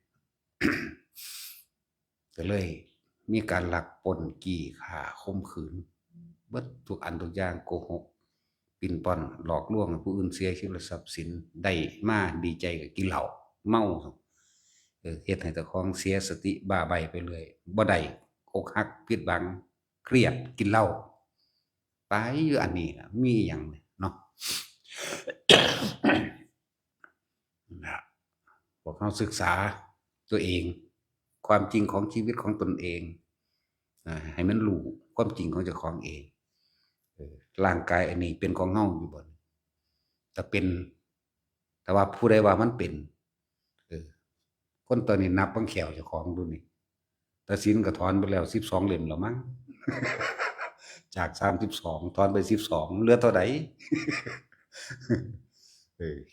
ก็เลยมีการลักปล้นจี้ฆ่าข่มขืนเบิดทุกอันทุกอย่างโกหกปิ่นป้อนหลอกลวงให้ผู้อื่นเสียชีวิตและทรัพย์สินได้มาดีใจก็กินเหล้าเมาเฮ็ดให้เจ้าของเสียสติบ้าใบไปเลยบ่ได้อกหักผิดหวังเครียดกินเหล้าไปอยู่อันนี้ล่ะมีหยังเนาะ นะพวกเราศึกษาตัวเองความจริงของชีวิตของตนเองให้มันรู้ความจริงของเจ้าของเองร่างกายอันนี้เป็นของเฮาอยู่บ่แต่เป็นแต่ว่าผู้ใดว่ามันเป็นคนตอนนี้นับบางแขวเจ้าของดูนี่ตาศีลก็ถอนไปแล้ว12เล่มแล้วมั้ง จาก32ถอนไป12เหลือเท่าใด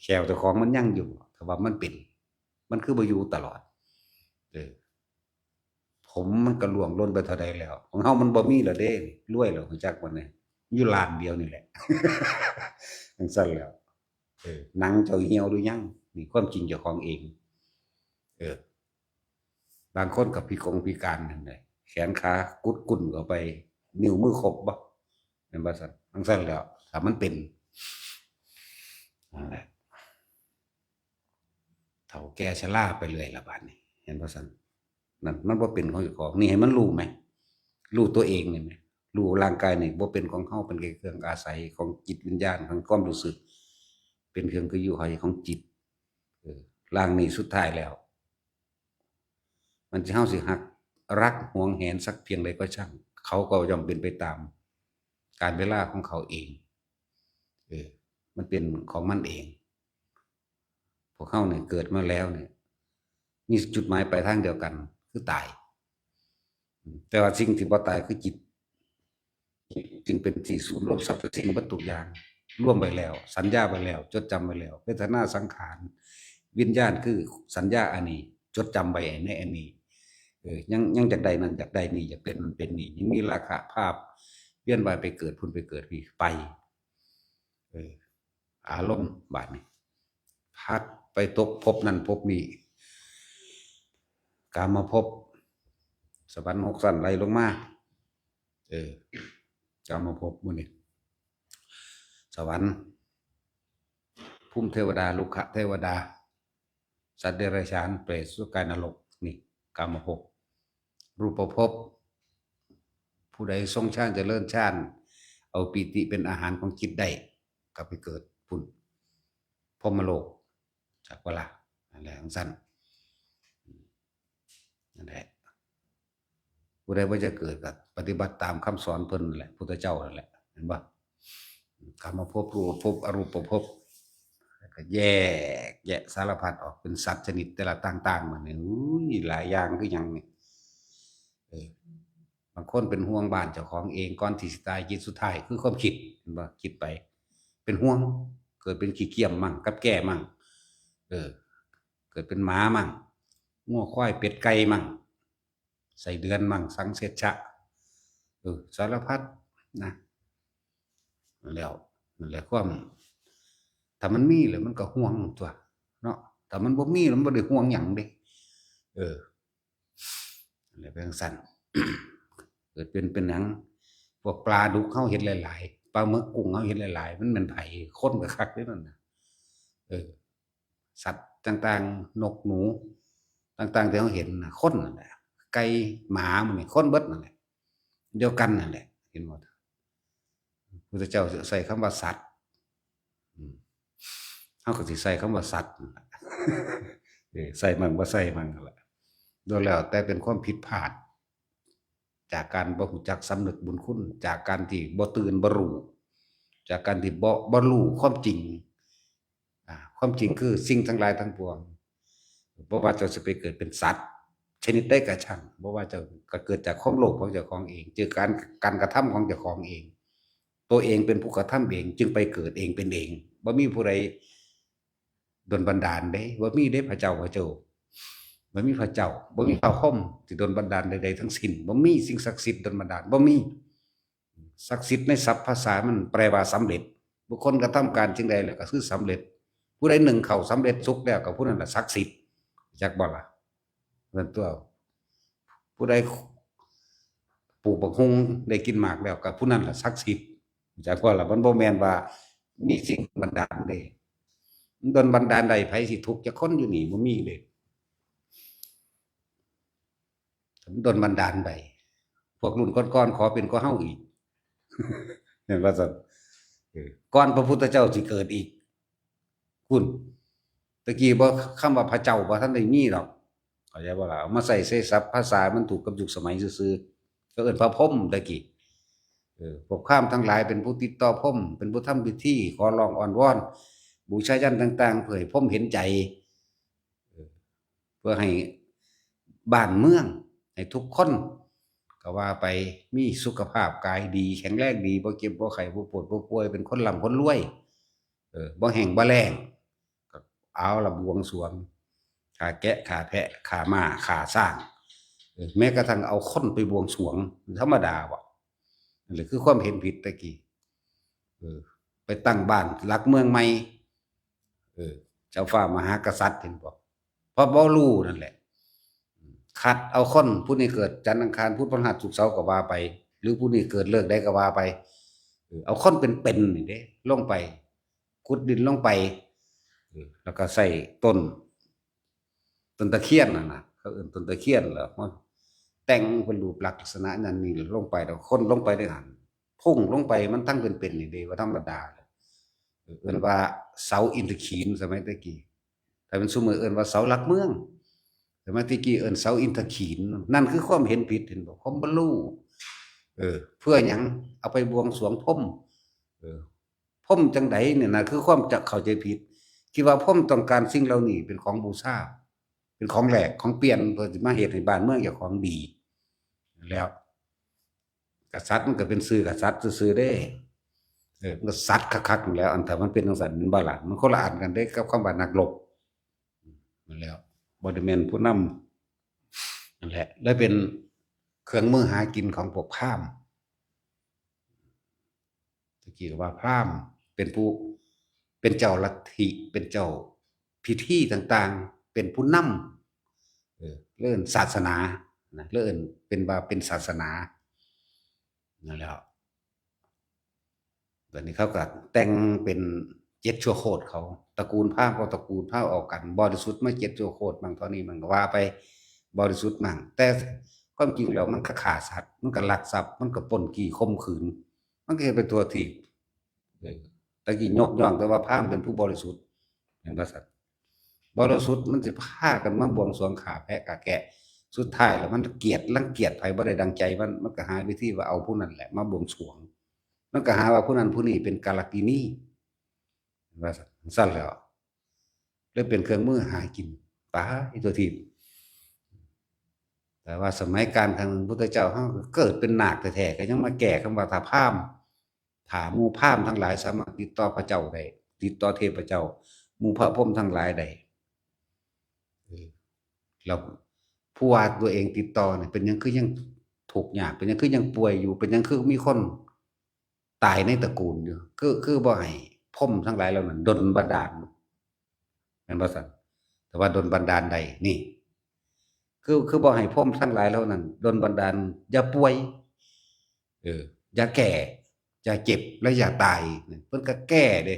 แขวเจ้าของมันยังอยู่แต่ว่ามันเป็นมันคือบ่อยู่ตลอดผมมันก็ล่วงล้นไปเท่าใดแล้วของเฮามันบ่มีแล้วเด้รวยแล้วรู้จักบ่เนี่ยอยู่ล้านเดียวนี่แหละ จังซั่นแล้วหนังเจ้าเหี่ยวหรือยังนี่ความจริงเจ้าของเองบางคนก็พิการนั่นแหละแขนขากุดกุ่นเข้าไปนิ้วมือครบบ่แม่นบ่ซั่นจังซั่นแล้วถ้ามันเป็นนั่นแหละเฒ่าแก่ชราไปเรื่อยละบัดนี้เห็นบ่ซั่นนั่นมันบ่เป็นของเจ้าของนี่ให้มันรู้ไหมรู้ตัวเองนี่ไหมรู้ร่างกายนี่บ่เป็นของเฮาเป็นแค่เครื่องอาศัยของจิตวิญญาณของความรู้สึกเป็นเครื่องคืออยู่ของจิตร่างนี้สุดท้ายแล้วมันจะเฮาสิฮักรักหวงแหนสักเพียงใดก็ช่างเขาก็ย่อมเป็นไปตามการเวลาของเขาเองมันเป็นของมันเองพวกเขาเนี่ยเกิดมาแล้วเนี่ยมีจุดหมายปลายทางเดียวกันคือตายแต่ว่าสิ่งที่บ่ตายคือจิตจึงเป็นที่ศูนย์รวมสรรพสิ่งวัตถุอย่างร่วมไปแล้วสัญญาไปแล้วจดจำไปแล้วเวทนาสังขารวิญญาณคือสัญญาอันนี้จดจำไปในอันนี้ยังจากใดนั้นจากใดนี่อยากเป็นมันเป็นนี่ยังมีราคะภาพเวียนว่ายไปเกิดพุ่นไปเกิดพี่ไปอารมณ์บาดนี้พัดไปตกภพนั้นภพนี้กามาภพสวรรค์6 สั้นไล่ลงมากามาภพมื้อนี้สวรรค์ภูมิเทวดาลุกขเทวดาสัตว์เดรัจฉานเปรตสุกายนรกนี่กามภพรูปภพผู้ใดทรงฌานเจริญฌานเอาปีติเป็นอาหารของจิตได้ก็ไปเกิดพุ่นพรหมโลกจากเวลาอะไรของสั้นนั่นแหละผู้ใดว่าจะเกิดก็ปฏิบัติตามคำสอนเพิ่นนั่นแหละพุทธเจ้านั่นแหละเห็นบ่กามภพรูปภพอรูปภพก็แยกแยะสารพัดออกเป็นสัตว์ชนิดแต่ละต่างๆมาเนี่ยหลายอย่างคือหยังนี่บางคนเป็นห่วงบ้านเจ้าของเองก่อนที่สิตายคิดสุดท้ายคือความคิดเห็นบ่คิดไปเป็นห่วงเกิดเป็นขี้เกียจมั่งกับแก่มั่งเกิดเป็นหมามั่งงัวควายเป็ดไก่มั่งใส่เดือนมั่งสังเสชะสารพัดนะแล้วนั่นแหละความถ้ามันมีแล้วมันก็ห่วงตัวเนาะถ้ามันบ่มีแล้วมันบ่ได้ห่วงหยังเด้นั่นแหละเป็นสั่น เกิดเป็นหยัง พวกปลาดุกเฮาเห็นหลายๆปลาหมึกกุ้งเฮาเห็นหลายๆมันแม่นไผคนคักๆเด้อนั่นน่ะเออสัตว์ต่างๆนกหนูต่างๆที่เฮาเห็นน่ะคนนั่นแหละไก่หมาหมู่นี่คนเบิดนั่นแหละเดียวกันนั่นแหละเห็นบ่พุทธเจ้าใช้คำว่าสัตว์อืมเฮาก็สิใช้คำว่าสัตว์นั่นล่ะใส่มั่งบ่ใส่มั่งนั่นแหละโดยแล้วแต่เป็นความผิดพลาดจากการบ่รู้จักสำนึกบุญคุณจากการที่บ่ตื่นบ่รู้จากการที่บ่รู้ความจริงความจริงคือสิ่งทั้งหลายทั้งปวงบ่ว่าเจ้าสิไปเกิดเป็นสัตว์ชนิดใดก็ช่างบ่ว่าเจ้าก็เกิดจากความโลภของเจ้าของเองเจอการกระทำของเจ้าของเองตัวเองเป็นผู้กระทำเองจึงไปเกิดเองเป็นเองบ่มีผู้ใดดลบันดาลเด้บ่มีเด้พระเจ้าบ่มีพระเจ้าบ่มีพระพรหมที่ดลบันดาลใดๆทั้งสิ้นบ่มีสิ่งศักดิ์สิทธิ์ดลบันดาลบ่มีศักดิ์สิทธิ์ในศัพท์ภาษามันแปลว่าสำเร็จบุคคลกระทำการสิ่งใดแล้วก็คือสำเร็จผู้ใดหนึ่งเข้าสำเร็จสุขแล้วก็ผู้นั้นน่ะศักดิ์สิทธิ์จักบ่ล่ะนั่นตัวผู้ใดปลูกบักฮุงได้กินหมากแล้วก็ผู้นั้นล่ะศักดิ์สิทธิ์จักบ่ล่ะมันบ่แม่นว่ามีสิ่งบันดาลเด้ดลบันดาลใดไผสิทุกข์จักคนอยู่นี่บ่มีเลยดลบันดาลใดพวกรุ่นก่อนๆขอเป็นกว่าเฮาอีกเห็นว่าซั่นก่อนพระพุทธเจ้าสิเกิดอีกคุณตะกี้บ่คำว่าพระเจ้าบ่ทันได้มีดอกเข้าใจบ่ล่ะเอามาใส่ศัพท์ภาษามันถูกกับยุคสมัยซื่อๆก็เอิ้นพระพรหมตะกี้พวกพราหมณ์ทั้งหลายเป็นผู้ติดต่อพรหมเป็นผู้ทำพิธีขอร้องอ้อนวอนบูชายัญต่างๆเพื่อให้พรหมเห็นใจเพื่อให้บ้านเมืองให้ทุกคนก็ว่าไปมีสุขภาพกายดีแข็งแรงดีบ่เจ็บบ่ไข้บ่ปวดบ่ป่วยเป็นคนร่ำคนรวยบ่แห้งบ่แล้งก็เอาล่ะบวงสรวงฆ่าแกะฆ่าแพะฆ่าม้าฆ่าช้างแม้กระทั่งเอาคนไปบวงสรวงธรรมดาบ่นั่นแหละคือความเห็นผิดตะกี้ไปตั้งบ้านหลักเมืองใหม่เจ้าฟ้ามหากษัตริย์เห็นบ่เพราะบ่รู้นั่นแหละคัดเอาคนผู้นี้เกิดจันทร์อังคารพุธพฤหัสศุกร์เสาร์ก็ว่าไปหรือผู้นี้เกิดเลิกใดก็ว่าไปเอาคนเป็นๆนี่เด้ลงไปขุดดินลงไปแล้วก็ใส่ต้นตะเคียนนั่นน่ะเขาเอิ้นต้นตะเคียนเหรอมาแต่งเป็นรูปลักษณะนั้นนี่ลงไปแล้วคนลงไปได้หั่นพุ่งลงไปมันทั้งเป็นๆนี่เด้บ่ธรรมดาเอิ้นว่าเสาอินทขีฬสมัยตะกี้ถ้าเป็นซุมื้อเอิ้นว่าเสาหลักเมืองสมัยตะกี้เอิ้นเสาอินทขีฬนั่นคือความเห็นผิดเห็นบ่ความบ่รู้เพื่อหยังเอาไปบวงสรวงพรหมพรหมจังไดเนี่ยน่ะคือความจะเข้าใจผิดคิดว่าพรหมต้องการสิ่งเหล่านี้เป็นของบูชาเป็นของแลกของเปลี่ยนเพื่อสิมาเฮ็ดให้บ้านเมืองเจ้าของดีแล้วกษัตริย์มันก็เป็นชื่อกษัตริย์ซื่อๆเด้มันก็สัตว์คักๆนั่นแหล้วอันถ้ามันเป็นจังซั่นแม่นบ่ล่ะมันคนละอันกันเด้กับคำว่านักรบนั่นแหล้วบ่ได้แม่นผู้นำนั่นแหละเลยเป็นเครื่องมือหากินของพวกพราหมณ์ตะกี้ก็ว่าพราหมณ์เป็นผู้เป็นเจ้าลัทธิเป็นเจ้าพิธีต่างๆเป็นผู้นำเอิ้นศาสนานะเอิ้นเป็นว่าเป็นศาสนานั่นแหล้วบัดนี้เขาก็แต่งเป็น7ชั่วโคตรเขาตระกูลพราหมณ์ก็ตระกูลพราหมณ์ออกกันบริสุทธิ์มา7ชั่วโคตรมั่งเท่านี้มั่งก็ว่าไปบริสุทธิ์มั่งแต่ความจริงแล้วมันก็ฆ่าสัตว์มันก็ลักทรัพย์มันก็ปล้นจี้ข่มขืนมันก็เฮ็ดเป็นตัวที่ตะกี้ยกย่องแต่ว่าพราหมณ์เป็นผู้บริสุทธิ์เห็นบ่ซั่นบริสุทธิ์มันสิพากันมาบวงสรวงฆ่าแพะฆ่าแกะสุดท้ายแล้วมันเกลียดรังเกียจไผบ่ได้ดังใจมันก็หาวิธีว่าเอาผู้นั้นแหละมาบวงสรวงมันก็หาว่าผู้นั้นผู้นี้เป็นกาลกิณีว่าซั่นแหล้วเลยเป็นเครื่องมือหากินตายตัวทีแต่ว่าสมัยการทางพุทธเจ้าเฮาก็เกิดเป็นนาคแท้ๆก็ยังมาแก้คำว่าถ้าพราหมณ์ถ้าหมู่พราหมณ์ทั้งหลายสามารถติดต่อพระเจ้าได้ติดต่อเทพเจ้าหมู่พระพรหมทั้งหลายได้แล้วผู้ว่าตัวเองติดต่อนี่เป็นหยังคือยังทุกข์ยากเป็นหยังคือยังป่วยอยู่เป็นหยังคือมีคนตายในตระกูลอยู่คือบ่ให้พรหมทั้งหลายเหล่านั้นดลบันดาลแม่นบ่ซั่นแต่ว่าดลบันดาลใดนี่คือบ่ให้พรหมทั้งหลายเหล่านั้นดลบันดาลอย่าป่วย อย่าแก่อย่าเจ็บและอย่าตายเพิ่นก็แก้เด้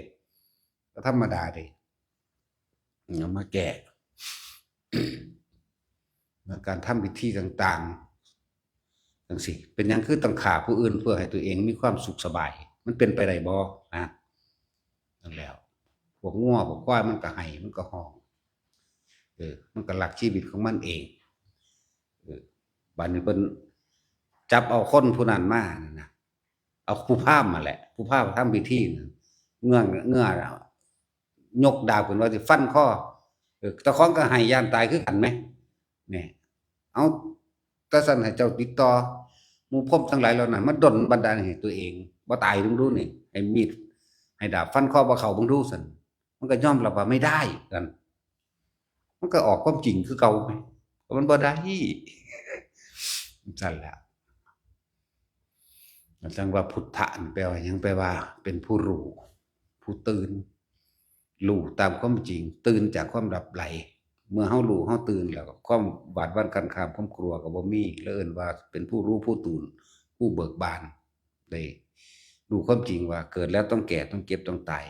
ก็ธรรมดาเด้เอามาแก้การทำพิธีต่างๆจังซี่เป็นหยังคือต้องฆ่าผู้อื่นเพื่อให้ตัวเองมีความสุขสบายมันเป็นไปได้บ่นะนั่นแล้วพวกงัวพวกควายมันก็ให้มันก็ฮ้องมันก็รักชีวิตของมันเองบัดนี้เพิ่นจับเอาคนผู้นั้นมานั่นน่ะเอาผู้พราหมณ์มาแหละผู้พราหมณ์ทำพิธีนั่นเงื้อยกดาบขึ้นว่าสิฟันคอเจ้าของก็ให้ย้านตายคือกันแหมนี่เอาแต่ซั่นให้เจ้าติดต่อหมู่พรหมทั้งหลายเหล่านั้นมาดลบันดาลให้ตัวเองบ่ตายเบิ่งดูนี่ให้มีดให้ดาบฟันคอบ่เข้าเบิ่งดูซั่นมันก็ยอมรับว่าไม่ได้กันมันก็ออกความจริงคือเก่าไหมมันบ่ได้ซั่นแหละจังว่าพุทธะนี่แปลว่าหยังแปลว่าเป็นผู้รู้ผู้ตื่นรู้ตามความจริงตื่นจากความหลับไหลเมื่อเฮารู้เฮาตื่นแล้วความหวาดหวั่นกันข้ามความกลัวก็บ่มีแล้วเอิ้นว่าเป็นผู้รู้ผู้ตื่นผู้เบิกบานได้รู้ความจริงว่าเกิดแล้วต้องแก่ต้องเจ็บต้องตาย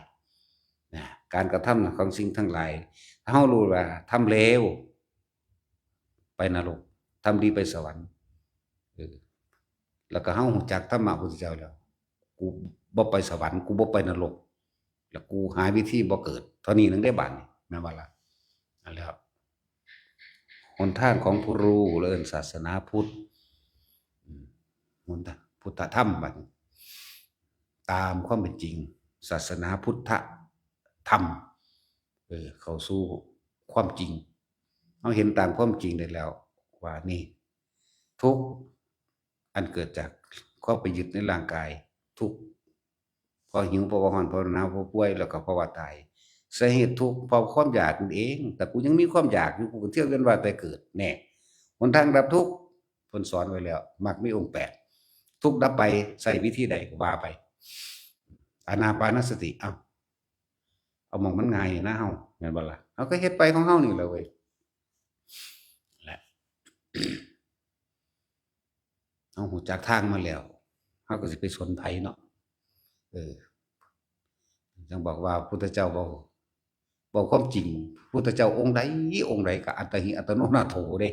นะการกระทำของสิ่งทั้งหลายถ้าเฮารู้ว่าทำเลวไปนรกทำดีไปสวรรค์แล้วก็เฮารู้จักธรรมะพุทธเจ้าแล้วกูบ่ไปสวรรค์กูบ่ไปนรกแล้วกูหาวิธีบ่เกิดเท่านี้นึงได้บัดนี้แม่นบ่ล่ะนั่นแหละหนทางของผู้รู้เอิ้นศาสนาพุทธหนทางพุทธธรรมบัดตามความเป็นจริงศาสนาพุทธธรรมเข้าสู่ความจริงเฮาเห็นตามความจริงได้แล้วว่านี่ทุกข์อันเกิดจากความไปยึดในร่างกายทุกข์เพราะหิวเพราะว่าร้อนเพราะหนาวเพราะป่วยแล้วก็เพราะว่าตายสาเหตุทุกข์เพราะความอยากนั่นเองแต่กูยังมีความอยากอยู่กูก็เที่ยวกันว่าแต่เกิดแน่หนทางดับทุกข์เพิ่นสอนไว้แล้วมรรคมีองค์แปดทุกข์ดับไปใช้วิธีใดก็ว่าไปอานาปานสติเอาหม่องมันง่ายนะเฮาแม่นบ่ล่ะเฮาก็เฮ็ดไปของเฮานี่แหละเว้ยแหละเฮารู้จักทางมาแล้วเฮาก็สิไปสนไผเนาะจังบอกว่าพุทธเจ้าเว้าความจริงพุทธเจ้าองค์ใดก็อัตถิอัตโนนาโถเด้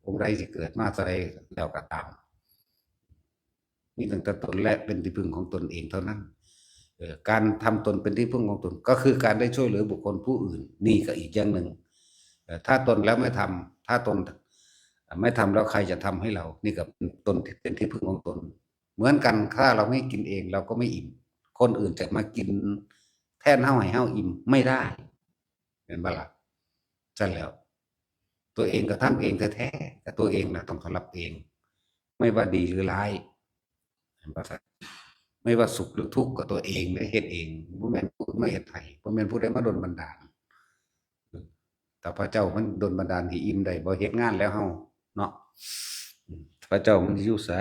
องค์ใดสิเกิดมาเท่าใดแล้วก็ตามมีตั้งแต่ตนและเป็นที่พึ่งของตนเองเท่านั้นการทำตนเป็นที่พึ่งของตนก็คือการได้ช่วยเหลือบุคคลผู้อื่นนี่ก็อีกอย่างหนึ่งถ้าตนแล้วไม่ทำถ้าตนไม่ทำแล้วใครจะทำให้เรานี่ก็ตนเป็นที่พึ่งของตนเหมือนกันถ้าเราไม่กินเองเราก็ไม่อิ่มคนอื่นจะมากินแทนเฮาให้เฮาอิ่มไม่ได้เห็นบ่ล่ะซั่นแล้วตัวเองก็ทำเองแท้ๆแต่ตัวเองน่ะต้องรับเองไม่ว่าดีหรือร้ายเห็นบ่ซั่นไม่ว่าสุขหรือทุกข์ก็ตัวเองได้เฮ็ดเองบ่แม่นผู้อื่นมาเฮ็ดให้บ่แม่นผู้ใดมาดลบันดาลแต่พระเจ้ามันดลบันดาลให้อิ่มได้บ่เฮ็ดงานแล้วเฮาเนาะพระเจ้ามันสิอยู่ไส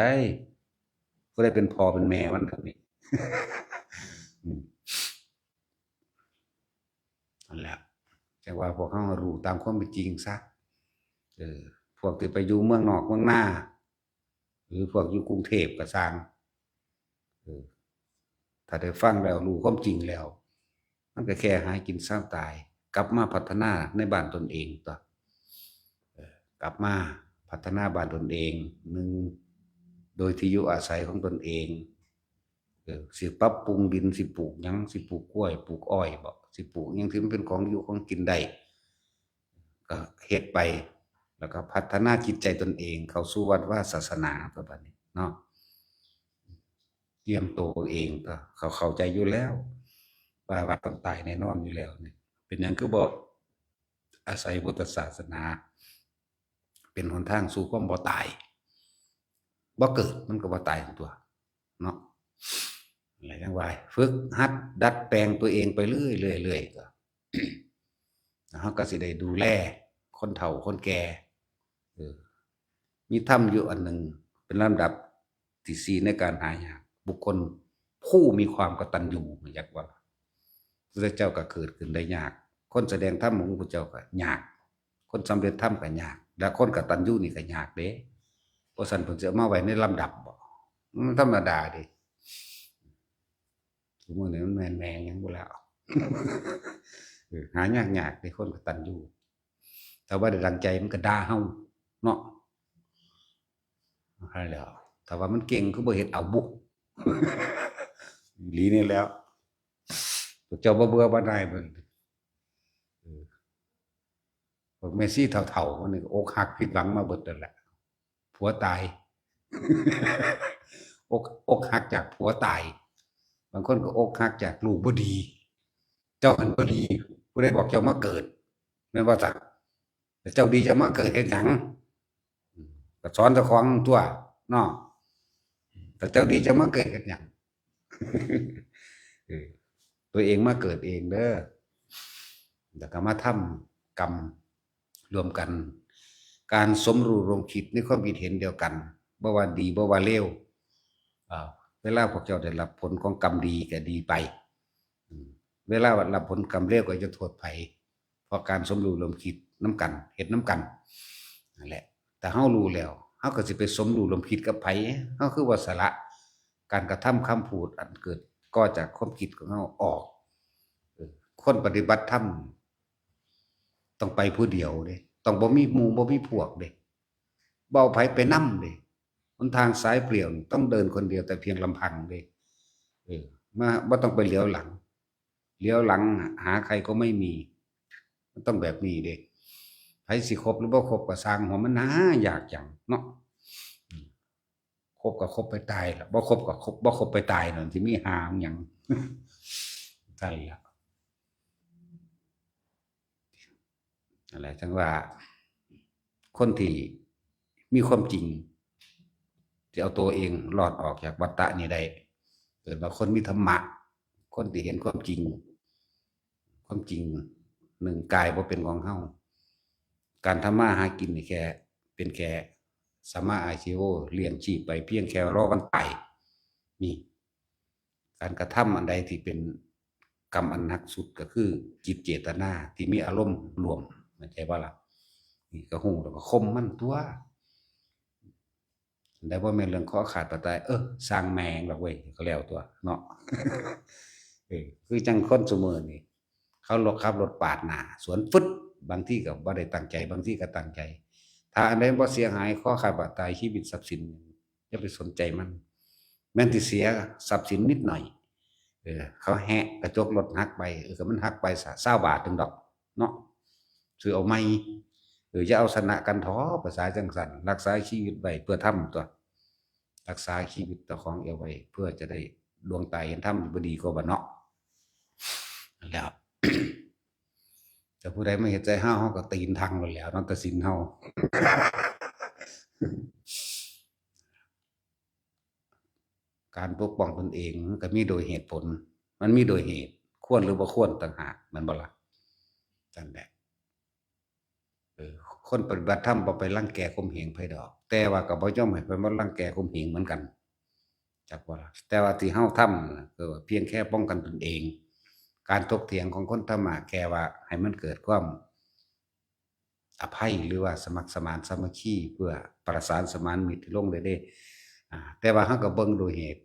ผู้ใดเป็นพ่อเป็นแม่มันเท่านี้นั่นแหละจังว่าพวกเฮารู้ตามความเป็นจริงซะพวกที่ไปอยู่เมืองนอกเมืองนาหรือพวกอยู่กรุงเทพก็สร้างถ้าได้ฟังแล้วรู้ความจริงแล้วมันก็แค่หากินซ้ำตายกลับมาพัฒนาในบ้านตนเองต่อกลับมาพัฒนาบ้านตนเองหนึ่งโดยที่อยู่อาศัยของตนเองสิปรับปรุงดินสิปลูกหยังสิปลูกกล้วยปลูกอ้อยบ่สิปลูกหยังที่มันเป็นของอยู่ของกินได้ก็เฮ็ดไปแล้วก็พัฒนาจิตใจตนเองเข้าสู่วัดวาศาสนาประมาณนี้เนาะเตรียมตัวเองก็เขาเข้าใจอยู่แล้วว่าต้องตายแน่นอนอยู่แล้วนี่เป็นหยังคือบ่อาศัยพุทธศาสนาเป็นหนทางสู่ความบ่ตายบ่เกิดมันก็บ่ตายทั้งตัวเนาะอะไรจังว่าฝึกหัดดัดแปลงตัวเองไปเรื่อยๆก็เฮาก็สิได้ดูแลคนเฒ่าคนแก่มีธรรมอยู่อันหนึ่งเป็นลำดับที่สี่ในการหายากบุคคลผู้มีความกตัญญูอยากว่าพระเจ้าก็เกิดขึ้นได้ยากคนแสดงธรรมของพระเจ้าก็ยากคนสำเร็จธรรมก็ยากและคนกตัญญูนี่ก็ยากเด้เพราะฉะนั้นเพิ่นสิเอามาไว้ในลำดับบ่ มันธรรมดาดิสมมุตินี่มันแม่นๆหยังบ่แล้ว หายากๆในคนกตัญญูแต่ว่าได้ดังใจมันก็ด่าเฮาเนาะอะไรแล้วแต่ว่ามันเก่งคือบ่เฮ็ดเอาบุ อีหลีนี่แล้วพวกเจ้าบ่เบื่อบ่นายเบิ่งเออพวกเมสซี่เฒ่าๆคนนี้ก็อกหักผิดหวังมาเบิดนั่นแหละผัวตาย อกหักจากผัวตายบางคนก็อกหักจากลูกบ่ดีเจ้าอันบ่ดีผู้ใดบอกเจ้ามาเกิดแม่นบ่ซักแต่เจ้าดีจะมาเกิดเฮ็ดหยังก็สอนเจ้าของตัวเนาะแต่เจ้าดีจะมาเกิดเฮ็ดหยัง เออตัวเองมาเกิดเองเด้อแล้วก็มาทำกรรมรวมกัน การสมรู้ร่วมคิดในความคิดเห็นเดียวกันบ่ว่าดีบ่ว่าเลวอ่าเวลาพวกเจ้าได้รับผลของกรรมดีก็ดีไปเวลารับผลกรรมเลวก็จะโทษไผเพราะการสมรู้ร่วมคิดน้ำกันเฮ็ดน้ำกันนั่นแหละแต่เฮารู้แล้วเฮาก็สิไปสมรู้ร่วมคิดกับไผเฮาคือว่าสละการกระทำคำพูดอันเกิดก็จากความคิดของเฮาออกคนปฏิบัติธรรมต้องไปผู้เดียวเด้ต้องบ่มีหมู่บ่มีพวกเด้บ่เอาไผไปนำเด้หนทางสายเปลี่ยวนี่ต้องเดินคนเดียวแต่เพียงลำพังเด้มาบ่ต้องไปเหลียวหลังเหลียวหลังหาใครก็ไม่มีมันต้องแบบนี้เด้ไผสิคบหรือบ่คบก็สร้างหัวมันนะยากจังเนาะคบก็คบไปตายล่ะบ่คบก็คบบ่คบไปตายนั่นสิมีหาหยัง ใช่ล่ะนั่นแหละจังว่าคนที่มีความจริงสิเอาตัวเองรอดออกจากวัฏฏะนี้ได้เกิดว่าคนมีธรรมะคนที่เห็นความจริงหนึ่งกายบ่เป็นของเฮาการทำมาหากินนี่แค่เป็นแค่สัมมาอาชีวะเลี้ยงชีพไปเพียงแค่รอวันตายนี่การกระทำอันใดที่เป็นกรรมอันหนักสุดก็คือจิตเจตนาที่มีอารมณ์รวมเข้าใจบ่ล่ะนี่ก็ฮู้แล้วก็ข่มมันตัวได้บ่แม่นเรื่องขอขาดบาดตายสร้างแม่งดอกเว้ยก็แล้วตัวเนาะ คือจังคนซุมื้อนี่เขาขับรถปาดหน้าสวนฟึดบางทีก็บ่ได้ตั้งใจบางทีก็ตั้งใจ ถ้าอันใดบ่เสียหายขอขาดบาดตายชีวิตทรัพย์สินอย่าไปสนใจมันแม้นสิเสียทรัพย์สินนิดหน่อยเขาแหะกระจกรถหักไปก็มันหักไป20บาทนึงดอกเนาะซื้อเอาใหม่อย่าเอาชนะกันท้อภาษาจังซั่นรักษาชีวิตไว้เพื่อธรรมตัวรักษาชีวิตเจ้าของเอาไว้เพื่อจะได้ดวงตาเห็นธรรมบ่ดีกว่าบ่เนาะแล้ว แต่ผู้ใดไม่เห็นใจเฮาก็ตีนทางหมดแล้วเนาะตัดสินเฮา การปกป้องตนเองมันก็มีโดยเหตุผลมันมีโดยเหตุควรหรือบ่ควรต่างหากแม่นบ่ล่ะจั่งใดคนปฏิบัติธรรมบ่ไปรังแกข่มเหงไผดอกแต่ว่าก็บ่ยอมให้ไปมารังแกข่มเหงเหมือนกันจักบ่ล่ะแต่ว่าที่เฮาทำน่ะคือว่าเพียงแค่ป้องกันตนเองการถกเถียงของคนธรรมะแค่ว่าให้มันเกิดความอภัยหรือว่าสมัครสมานสามัคคีเพื่อประสานสมานมิตรลงได้เด้แต่ว่าเราก็เบิ่งโดยเหตุ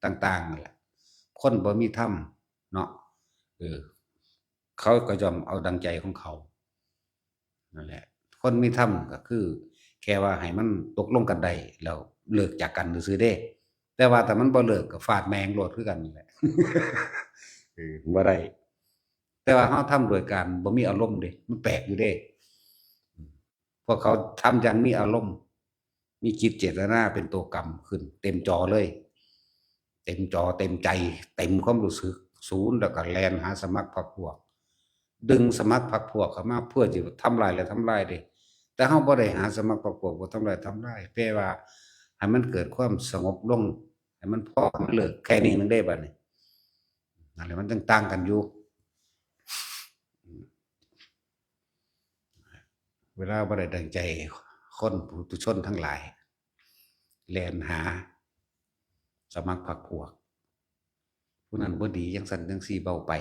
ต่างๆนั่นแหละคนบ่มีธรรมเนาะเออเขาก็ย่อมเอาดังใจของเขานั่นแหละคนมีธรรมก็คือแค่ว่าให้มันตกลงกันได้แล้วเลิกจากกันซื่อๆเด้แต่ว่าถ้ามันบ่เลิกก็ฟาดแมงโลดคือกันนั่นแหละ บ่ได้แต่ว่าเราทำโดยการบ่มีอารมณ์เด้มันแปลกอยู่เด้พวกเขาทำอย่างมีอารมณ์มีจิตเจตนาเป็นตัวกรรมขึ้นเต็มจอเลยเต็มจอเต็มใจเต็มความรู้สึกศูนย์แล้วก็แล่นหาสมัครพรรคพวกดึงสมัครพรรคพวกเข้ามาเพื่อสิทำลายและทำลายเด้แต่เราบ่ได้หาสมัครพรรคพวกบ่ทำลายแต่ว่าให้มันเกิดความสงบลงให้มันพอมันเลิกแค่นี้นึงได้บัดนี้นั่นแหละมันจังต่างกันอยู่เวลาบ่ได้ดังใจคนปุถุชนทั้งหลายแล่นหาสมัครพรรคพวกผู้นั้นบ่ดีจังซั่นจังซี่เว้าไป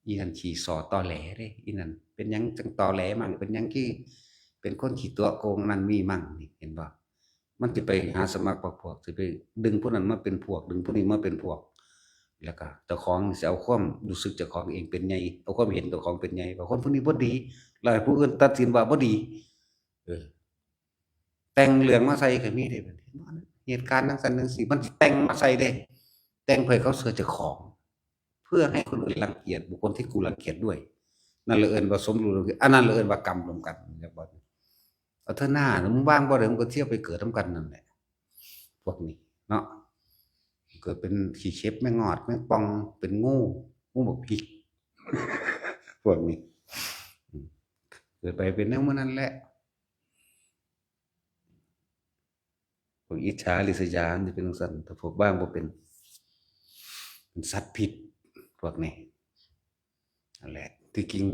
อีนั่นขี้ส่อตอแหลเด้อีนั่นเป็นหยังจังตอแหลมั่งเป็นหยังคือเป็นคนขี้ตัวโกงนั่นมีมั่งนี่เห็นบ่ มันสิไปหาสมัครพรรคพวกสิไปดึงผู้นั้นมาเป็นพวกดึงผู้นี้มาเป็นพวกแล้วก็เจ้าของสิเอาความรู้สึกเจ้าของเองเป็นใหญ่เอาความเห็นเจ้าของเป็นใหญ่ว่าคนผู้นี้บ่ดีแล้วให้ผู้อื่นตัดสินว่าบ่ดีเออแต่งเรื่องมาใส่ก็มีเด้บัดนี้เหตุการณ์จังซั่นจังซี่มันสิแต่งมาใส่เด้แต่งเพื่อให้เขาเชื่อเจ้าของเพื่อให้คนอื่นรังเกียจบุคคลที่กูรังเกียจด้วยนั่นแหละเอิ้นว่าสมรู้ร่วมคิดอันนั้นแหละเอิ้นว่ากรรมรวมกันจักบ่เอาเถอะหน้ามึงว่างบ่ได้มึงก็เที่ยวไปเกิดนำกันนั่นแหละพวกนี้เนาะเกิดเป็นขี้เข็บแม่งอดแม่งป่องเป็นงูบักพริกพวกนี้เกิดไปเป็นแนวมื้อนั้นแหละพวกอิจฉาริษยามันสิเป็นจังซั่นแต่พวกบ้างบ่เป็นสัตว์พิษพวกนี้นั่นแหละที่จริง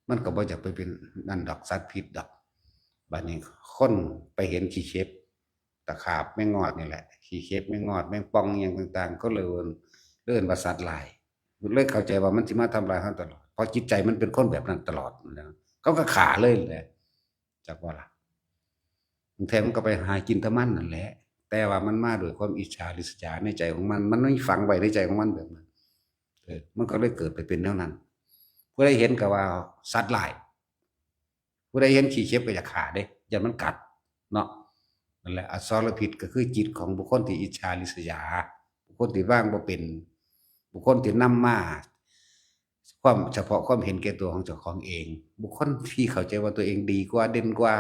มันก็บ่อยากไปเป็นนั่นดอกสัตว์พิษดอกบัดนี้คนไปเห็นขี้เข็บตะขาบแม่งอดนี่แหละขี้เข็บแม่งอดแม่งป่องอิหยังต่างๆก็เลยเอิ้นว่าสัตว์หลายเลยเข้าใจว่ามันสิมาทำลายเฮาตลอดเพราะจิตใจมันเป็นคนแบบนั้นตลอดนะเขาก็ฆ่าเลยแหละจักว่าล่ะบางแท้มันก็ไปหากินแต่มันนั่นแหละแต่ว่ามันมาด้วยความอิจฉาริษยาในใจของมันไม่ฝังไว้ในใจของมันแบบนั้นมันก็เลยเกิดไปเป็นแนวนั้นผู้ใดเห็นก็ว่าสัตว์หลายผู้ใดเห็นขี้เข็บก็อยากฆ่าเด้อย่ามันกัดเนาะนั่นแหละอสรพิษก็คือจิตของบุคคลที่อิจฉาริษยาบุคคลที่ว่างบ่เป็นบุคคลที่นำมาความเฉพาะความเห็นแก่ตัวของเจ้าของเองบุคคลที่เข้าใจว่าตัวเองดีกว่าเด่นกว่า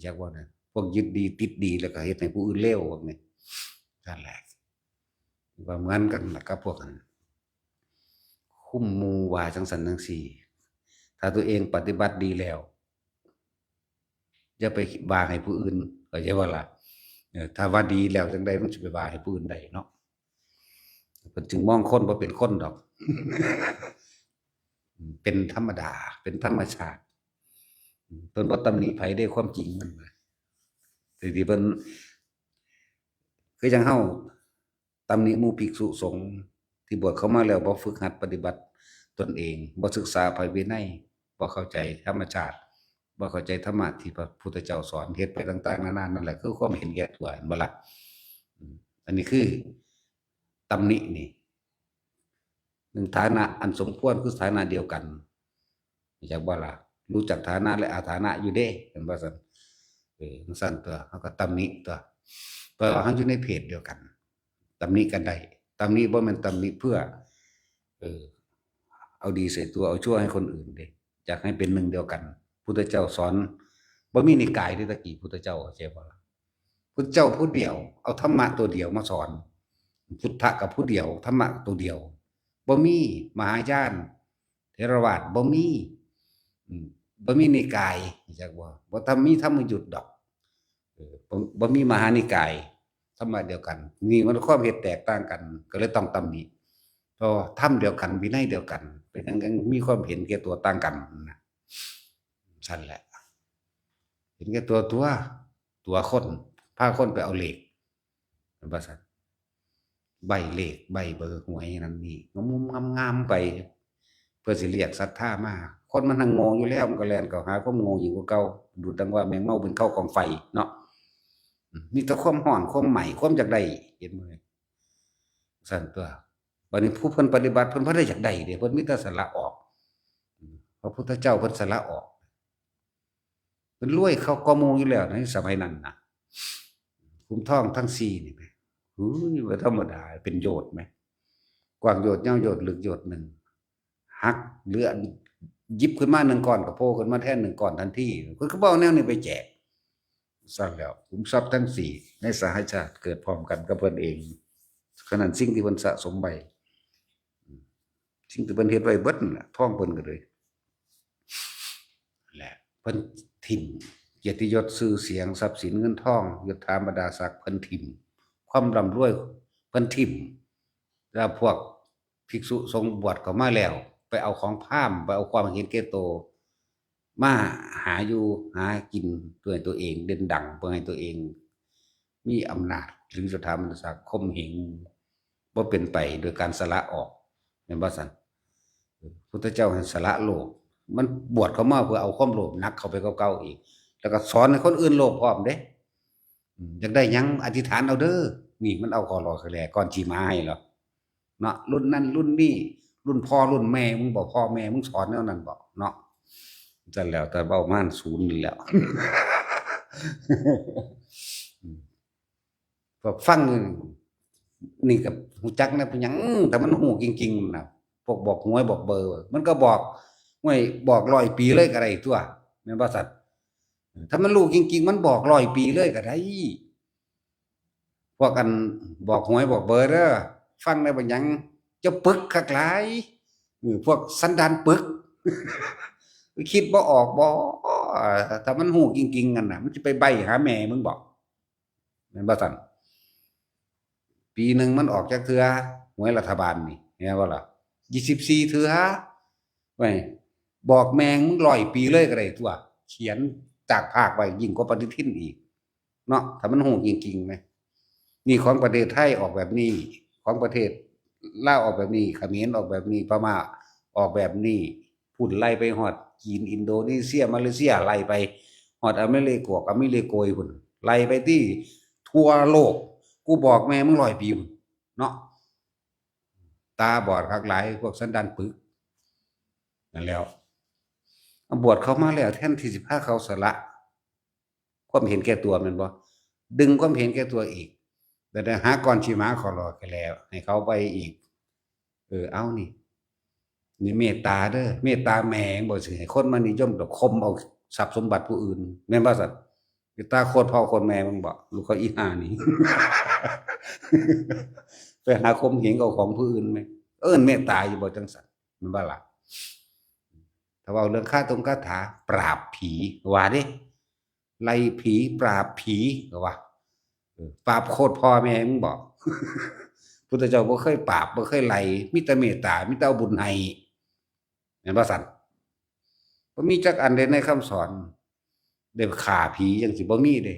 จักว่านั้นพวกยึดดีติดดีแล้วก็เฮ็ดให้ผู้อื่นเลวพวกนี้นั่นแหละว่าเหมือนกันล่ะกับพวกนั้นคุ้มหมู่ว่าจังซั่นจังซี่ถ้าตัวเองปฏิบัติดีแล้วอย่าไปว่าให้ผู้อื่นเข้าใจบ่ล่ะถ้าว่าดีแล้วจังได๋มันสิไปว่าให้ผู้อื่นได้เนาะเพิ่นจึงมองคนบ่เป็นคนดอกเป็นธรรมดาเป็นธรรมชาติเพิ่นบ่ตำหนิไผได้ความจริงมันแต่ที่เพิ่นคือจังเฮาตำหนิหมู่ภิกษุสงฆ์ที่บวชเข้ามาแล้วบ่ฝึกหัดปฏิบัติตนเองบ่ศึกษาไผวินัยบ่เข้าใจธรรมชาติบ่เข้าใจธรรมะที่พระพุทธเจ้าสอนเฮ็ดไปต่างๆนานานั่นแหละคือความเห็นแก่ตัวเห็นบ่ล่ะอันนี้คือตำหนินี่ฐานะอันสมควรคือฐานะเดียวกันรู้จักบ่ล่ะรู้จักฐานะและอาฐานะอยู่เด้เห็นบ่ซั่นจังซั่นตัวเฮาก็ตำหนิตัวเพราะว่าเฮาอยู่ในเพศเดียวกันตำหนิกันได้ตำหนิบ่แม่นตำหนิเพื่อเอาดีใส่ตัวเอาชั่วให้คนอื่นเด้อยากให้เป็นหนึ่งเดียวกันพุทธเจ้าสอนบ่มีนิกายเด้ตะกี้พุทธเจ้าเข้าใจบ่ล่ะพุทธเจ้าผู้เดียวเอาธรรมะตัวเดียวมาสอนพุทธะกับผู้เดียวธรรมะตัวเดียวบ่มีมหายานเถรวาทบ่มีบ่มีนิกายจักบ่ทำมีธรรมยุทธ์ดอกบ่มีมหานิกายธรรมะเดียวกันนี่มันความเห็นแตกต่างกันก็เลยต้องตำหนิเพราะธรรมเดียวกันวินัยเดียวกันเป็นจังมีความเห็นแก่ตัวต่างกันนะซั่นแหละเห็นแก่ตัวคนพาคนไปเอาเลขเป็นว่าซั่นใบเลขใบเบอร์หวยนั่นนี่งามๆไปเพื่อสิเรียกศรัทธามาคนมันทั้งโง่อยู่แล้วมันก็แล่นเข้าหาความโง่ยิ่งกว่าเก่าดูดังว่าแมงเม่าเป็นเข้ากองไฟเนาะมีแต่ความร้อนความใหม่ความอยากได้เห็นบ่ซั่นตัวบัดนี้ผู้เพิ่นปฏิบัติเพิ่นบ่ได้อยากได้เด้เพิ่นมีแต่สละออกพระพุทธเจ้าเพิ่นสละออกเพิ่นรวยเขาก็หมู่อยู่แล้วในสมัยนั้นน่ะคุ้มทองทั้ง4นี่แหมบ่ธรรมดาเป็นโยชน์แหมกว้างโยชน์ยาวโยชน์ลึกโยชน์หนึ่งหักเหลือหยิบขึ้นมา1ก้อนก็โผล่ขึ้นมาแทน1ก้อนทันทีเพิ่นก็บ่เอาแนวนี้ไปแจกซั่นแล้วขุมทรัพย์ทั้ง4ในสหชาติเกิดพร้อมกันกับเพิ่นเองขนาดสิ่งที่เพิ่นสะสมไว้สิ่งที่เพิ่นเฮ็ดไว้เบิดนั่นล่ะทองเพิ่นก็เลยแหละเพิ่นทิ่มเกียรติยศชื่อเสียงทรัพย์สินเงินทองยศถาบรรดาศักดิ์เพิ่นทิ่มความร่ำรวยเพิ่นทิ่มแล้วพวกภิกษุสงฆ์บวชเข้ามาแล้วไปเอาของพราหมณ์ไปเอาความเห็นแก่ตัวมาหาอยู่หากินด้วยตัวเองเด่นดังเพื่อให้ตัวเองมีอำนาจหรือสถาบันศักดิ์ข่มเหงบ่เป็นไปโดยการสละออกแม่นบ่ซั่นพุทธเจ้าให้สละโลภมันบวชเข้ามาเพื่อเอาความโลภหนักเข้าไปกว่าเก่าอีกแล้วก็สอนให้คนอื่นโลภพร้อมเด้ อยากได้หยังอธิษฐานเอาเด้อนี่มันเอาคอรอคือแลก่อนสิมาให้เหรอเนาะรุ่นนั้นรุ่นนี้รุ่นพ่อรุ่นแม่มึงบอกพ่อแม่มึงสอนแนวนั้นบ่เนาะจั่นแล้วแต่เว้าม่านศูนย์นี่แหล้วพวกฟังนี่ก็ฮู้จักนะเป็นหยังแต่มันฮู้จริงๆน่ะพวกบอกหวยบอกเบอร์มันก็บอกห้วยบอก100ปีเลยก็ได้ตั่วแม่นบ่ซั้นถ้ามันรู้จริงๆมันบอก100ปีเลยก็ได้พวกอันบอกหวยบอกเบอร์เด้อฟังแล้วเป็นหยังจะปึกคักหลายพวกสันดานปึกคิดบ่ออกบ่ถ้ามันฮู้จริงๆนั่นน่ะมันสิไปใบ้หาแม่มึงบ่แม่นบ่ซั้น ปีหนึ่งมันออกจากเทือหวยรัฐบาลนี่เห็นบ่ล่ะ24เทือไว้บอกแมงมึง100 ปีเลยก็ได้ตั่วเขียนจากภาคไว้ยิ่งกว่าปฏิทินอีกเนาะถ้ามันฮู้จริงๆแหมนี่ของประเทศไทยออกแบบนี้ของประเทศลาวออกแบบนี้เขมรออกแบบนี้พม่าออกแบบนี้พุ่นไล่ไปฮอดจีนอินโดนีเซียมาเลเซียไล่ไปฮอดอเมริกอเมริโกยพุ่นไล่ไปที่ทั่วโลกกูบอกแม่มึง100 ปีพุ่นเนาะตาบอดคักหลายพวกสันดานปึกนั่นแล้วบวชเขามาแล้วแทนที่สิพาเขาสละความเห็นแก่ตัวแม่นบ่ดึงความเห็นแก่ตัวอีกแต่หาก่อนสิมาขอรอกันแล้วให้เขาไปอีกเอานี่นี่เมตตาเด้อเมตตาแม่งบ่สิให้คนมานิยมดอกคมเอาทรัพย์สมบัติผู้อื่นแม่นบ่ซั่นเมตตาโคตรพ่อโคตรแม่มึงบ่ลูกเขาอีห่านี่ ไปหาคมเหงเอาของผู้อื่นไหมเมตตาอยู่บ่จังสันมันบ่ล่ะถ้าเว้าเรื่องคาถาปราบผีว่าเด้ไล่ผีปราบผีก็ว่าปราบโคตรพ่อแม่มึงบอกพุทธเจ้าบ่เคยปราบบ่เคยไล่มีแต่เมตตามีแต่เอาบุญให้แม่นบ่ซั่นบ่มีจักอันใดในคำสอนได้ฆ่าผีจังสิบ่มีเด้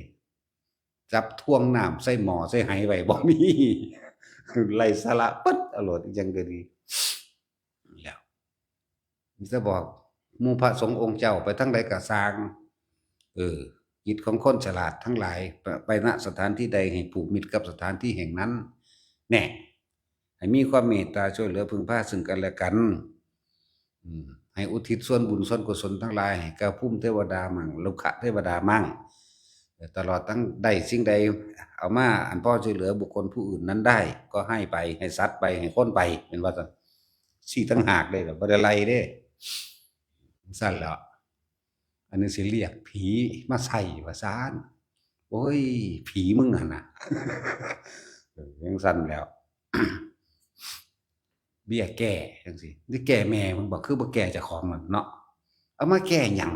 จับถ่วงน้ำใส่หม้อใส่ไหไว้บ่มีไร้สาระปึ๊ดเอาโลดอีหยังก็ดีแล้วมีแต่บอกหมู่พระสงฆ์องค์เจ้าไปทางใดก็สร้างจิตของคนฉลาดทั้งหลายไปณสถานที่ใดให้ผูกมิตรกับสถานที่แห่งนั้นแน่ให้มีความเมตตาช่วยเหลือพึ่งพาซึ่งกันและกันให้อุทิศส่วนบุญส่วนกุศลทั้งหลายให้แก่ภูมิเทวดามั่งลูกขเทวดามั่งตลอดทั้งได้สิ่งใดเอามาอันพ่อช่วยเหลือบุคคลผู้อื่นนั้นได้ก็ให้ไปให้สัตว์ไปให้คนไปเป็นว่าสี่ตั้งหากเลยบ่ได้ไล่เด้สั่นแล้วอันนี้สิเรียกผีมาใส่ว่าซานโอ้ยผีมึงน่ะยังสั่นแล้วเบี้ยแก้จังซี่นี่แก้แม่มึงบอกคือบ่แก้เจ้าของนั่นเนาะเอามาแก้หยัง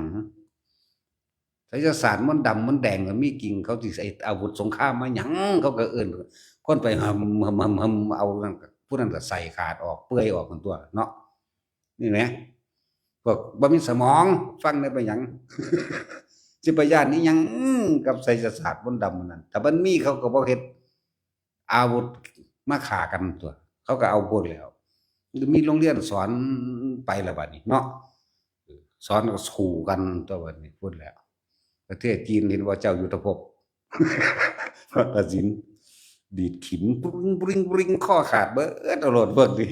ไสยศาสตร์มนต์ดำมนต์แดงก็มีจริงเขาสิใส่อาวุธสงครามมาหยังเขาก็เอิ้นคนไปหำเอานั่นผู้นั้นก็ใส่ขาดออกเปื่อยออกนั่นตัวเนาะนี่แหมพวกบ่มีสมองฟังได้ไปหยังสิไปย้านอีหยังกับไสยศาสตร์มนต์ดำนั่นถ้ามันมีเขาก็บ่เฮ็ดอาวุธมาฆ่ากันตัวเขาก็เอาโพดแล้วมีโรงเรียนสอนไปแล้วบัดนี้เนาะสอนก็สู้กันตัวบัดนี้พูดแล้วประเทศจีนเห็นว่าเจ้ายุทธภพตัดสินดีดขิมปริงข้อขาดเบิดเอาโลดเบิ่งดิ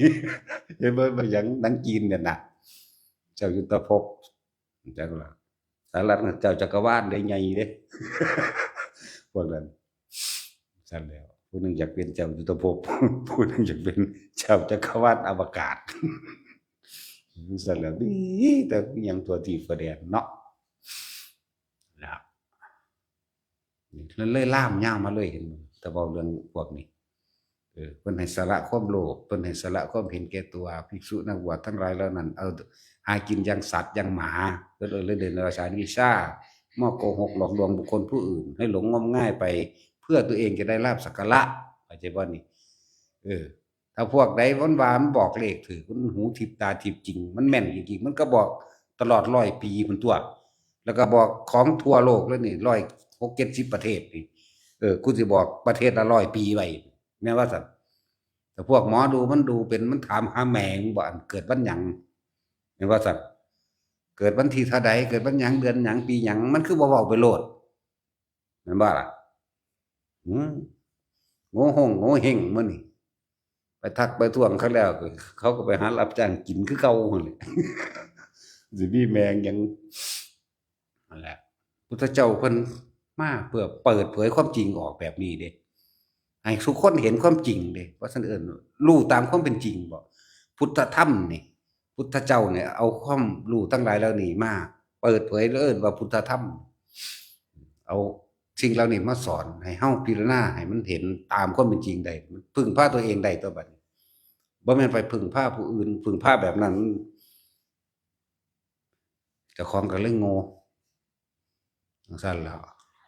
เห็นบ่หยังหนังจีนเนี่ยน่ะเจ้ายุทธภพจังล่ะสารัตเจ้าจักรวาลได้ใหญ่เด้พวกนั้นซั่นแล้วผู้หนึ่งอยากเป็นเจ้ายุทธภพผู้หนึ่งอยากเป็นเจ้าจักรวาลอวกาศซั่นแล้วดีแต่ยังตัวที่ประเด็นเนาะแล้วเลยล่ามยาวมาเลยเห็นแต่เว้าเรื่องพวกนี้เพิ่นให้สละความโลภเพิ่นให้สละความเห็นแก่ตัวภิกษุนักบวชทั้งหลายเหล่านั้นหากินอย่างสัตว์อย่างหมาเพิ่นเลยเล่นราชาวิชามอบโกหกหลอกลวงบุคคลผู้อื่นให้หลงงมง่ายไปเพื่อตัวเองจะได้ลาภสักการะเข้าใจบ่นี่ถ้าพวกใดวันวามันบอกเลขถือมันหูทิพตาทิพจริงมันแม่นจริงๆมันก็บอกตลอด100 ปีพุ่นตัวแล้วก็บอกของทั่วโลกเลยนี่160-70ประเทศนี่กูสิบอกประเทศละ100 ปีไว้แม่นว่าซั่นแต่พวกหมอดูมันดูเป็นมันถามหาแม่งบ่อันเกิดวันหยังแม่นว่าซั่นเกิดวันที่เท่าใดเกิดวันหยังเดือนหยังปีหยังมันคือบ่เว้าไปโลดแม่นบ่ล่ะ อืมโง่ห้องโง่เฮงมื้อนี่ไปทักไปทวงเขาแล้วก็เขาก็ไปหารับจ้างกินคือเก่าหั่นแหละสิมีแมงหยังนั่นแหละพุทธเจ้าเพิ่นมาเพื่อเปิดเผยความจริงออกแบบนี้เด้ให้ทุกคนเห็นความจริงเด้ว่าซั่นเอิ้นรู้ตามความเป็นจริงบ่พุทธธรรมนี่พุทธเจ้าเนี่ยเอาความรู้ทั้งหลายเหล่านี้มาเปิดเผยแล้วเอิ้นว่าพุทธธรรมเอาสิ่งเหล่านี้มาสอนให้เฮาพิจารณาให้มันเห็นตามความเป็นจริงได้มันพึ่งพาตัวเองได้ตัวบัดนี้บ่แม่นไปพึ่งพาผู้อื่นพึ่งพาแบบนั้นเจ้าของก็เลยโง่จังซั่นแหล้ว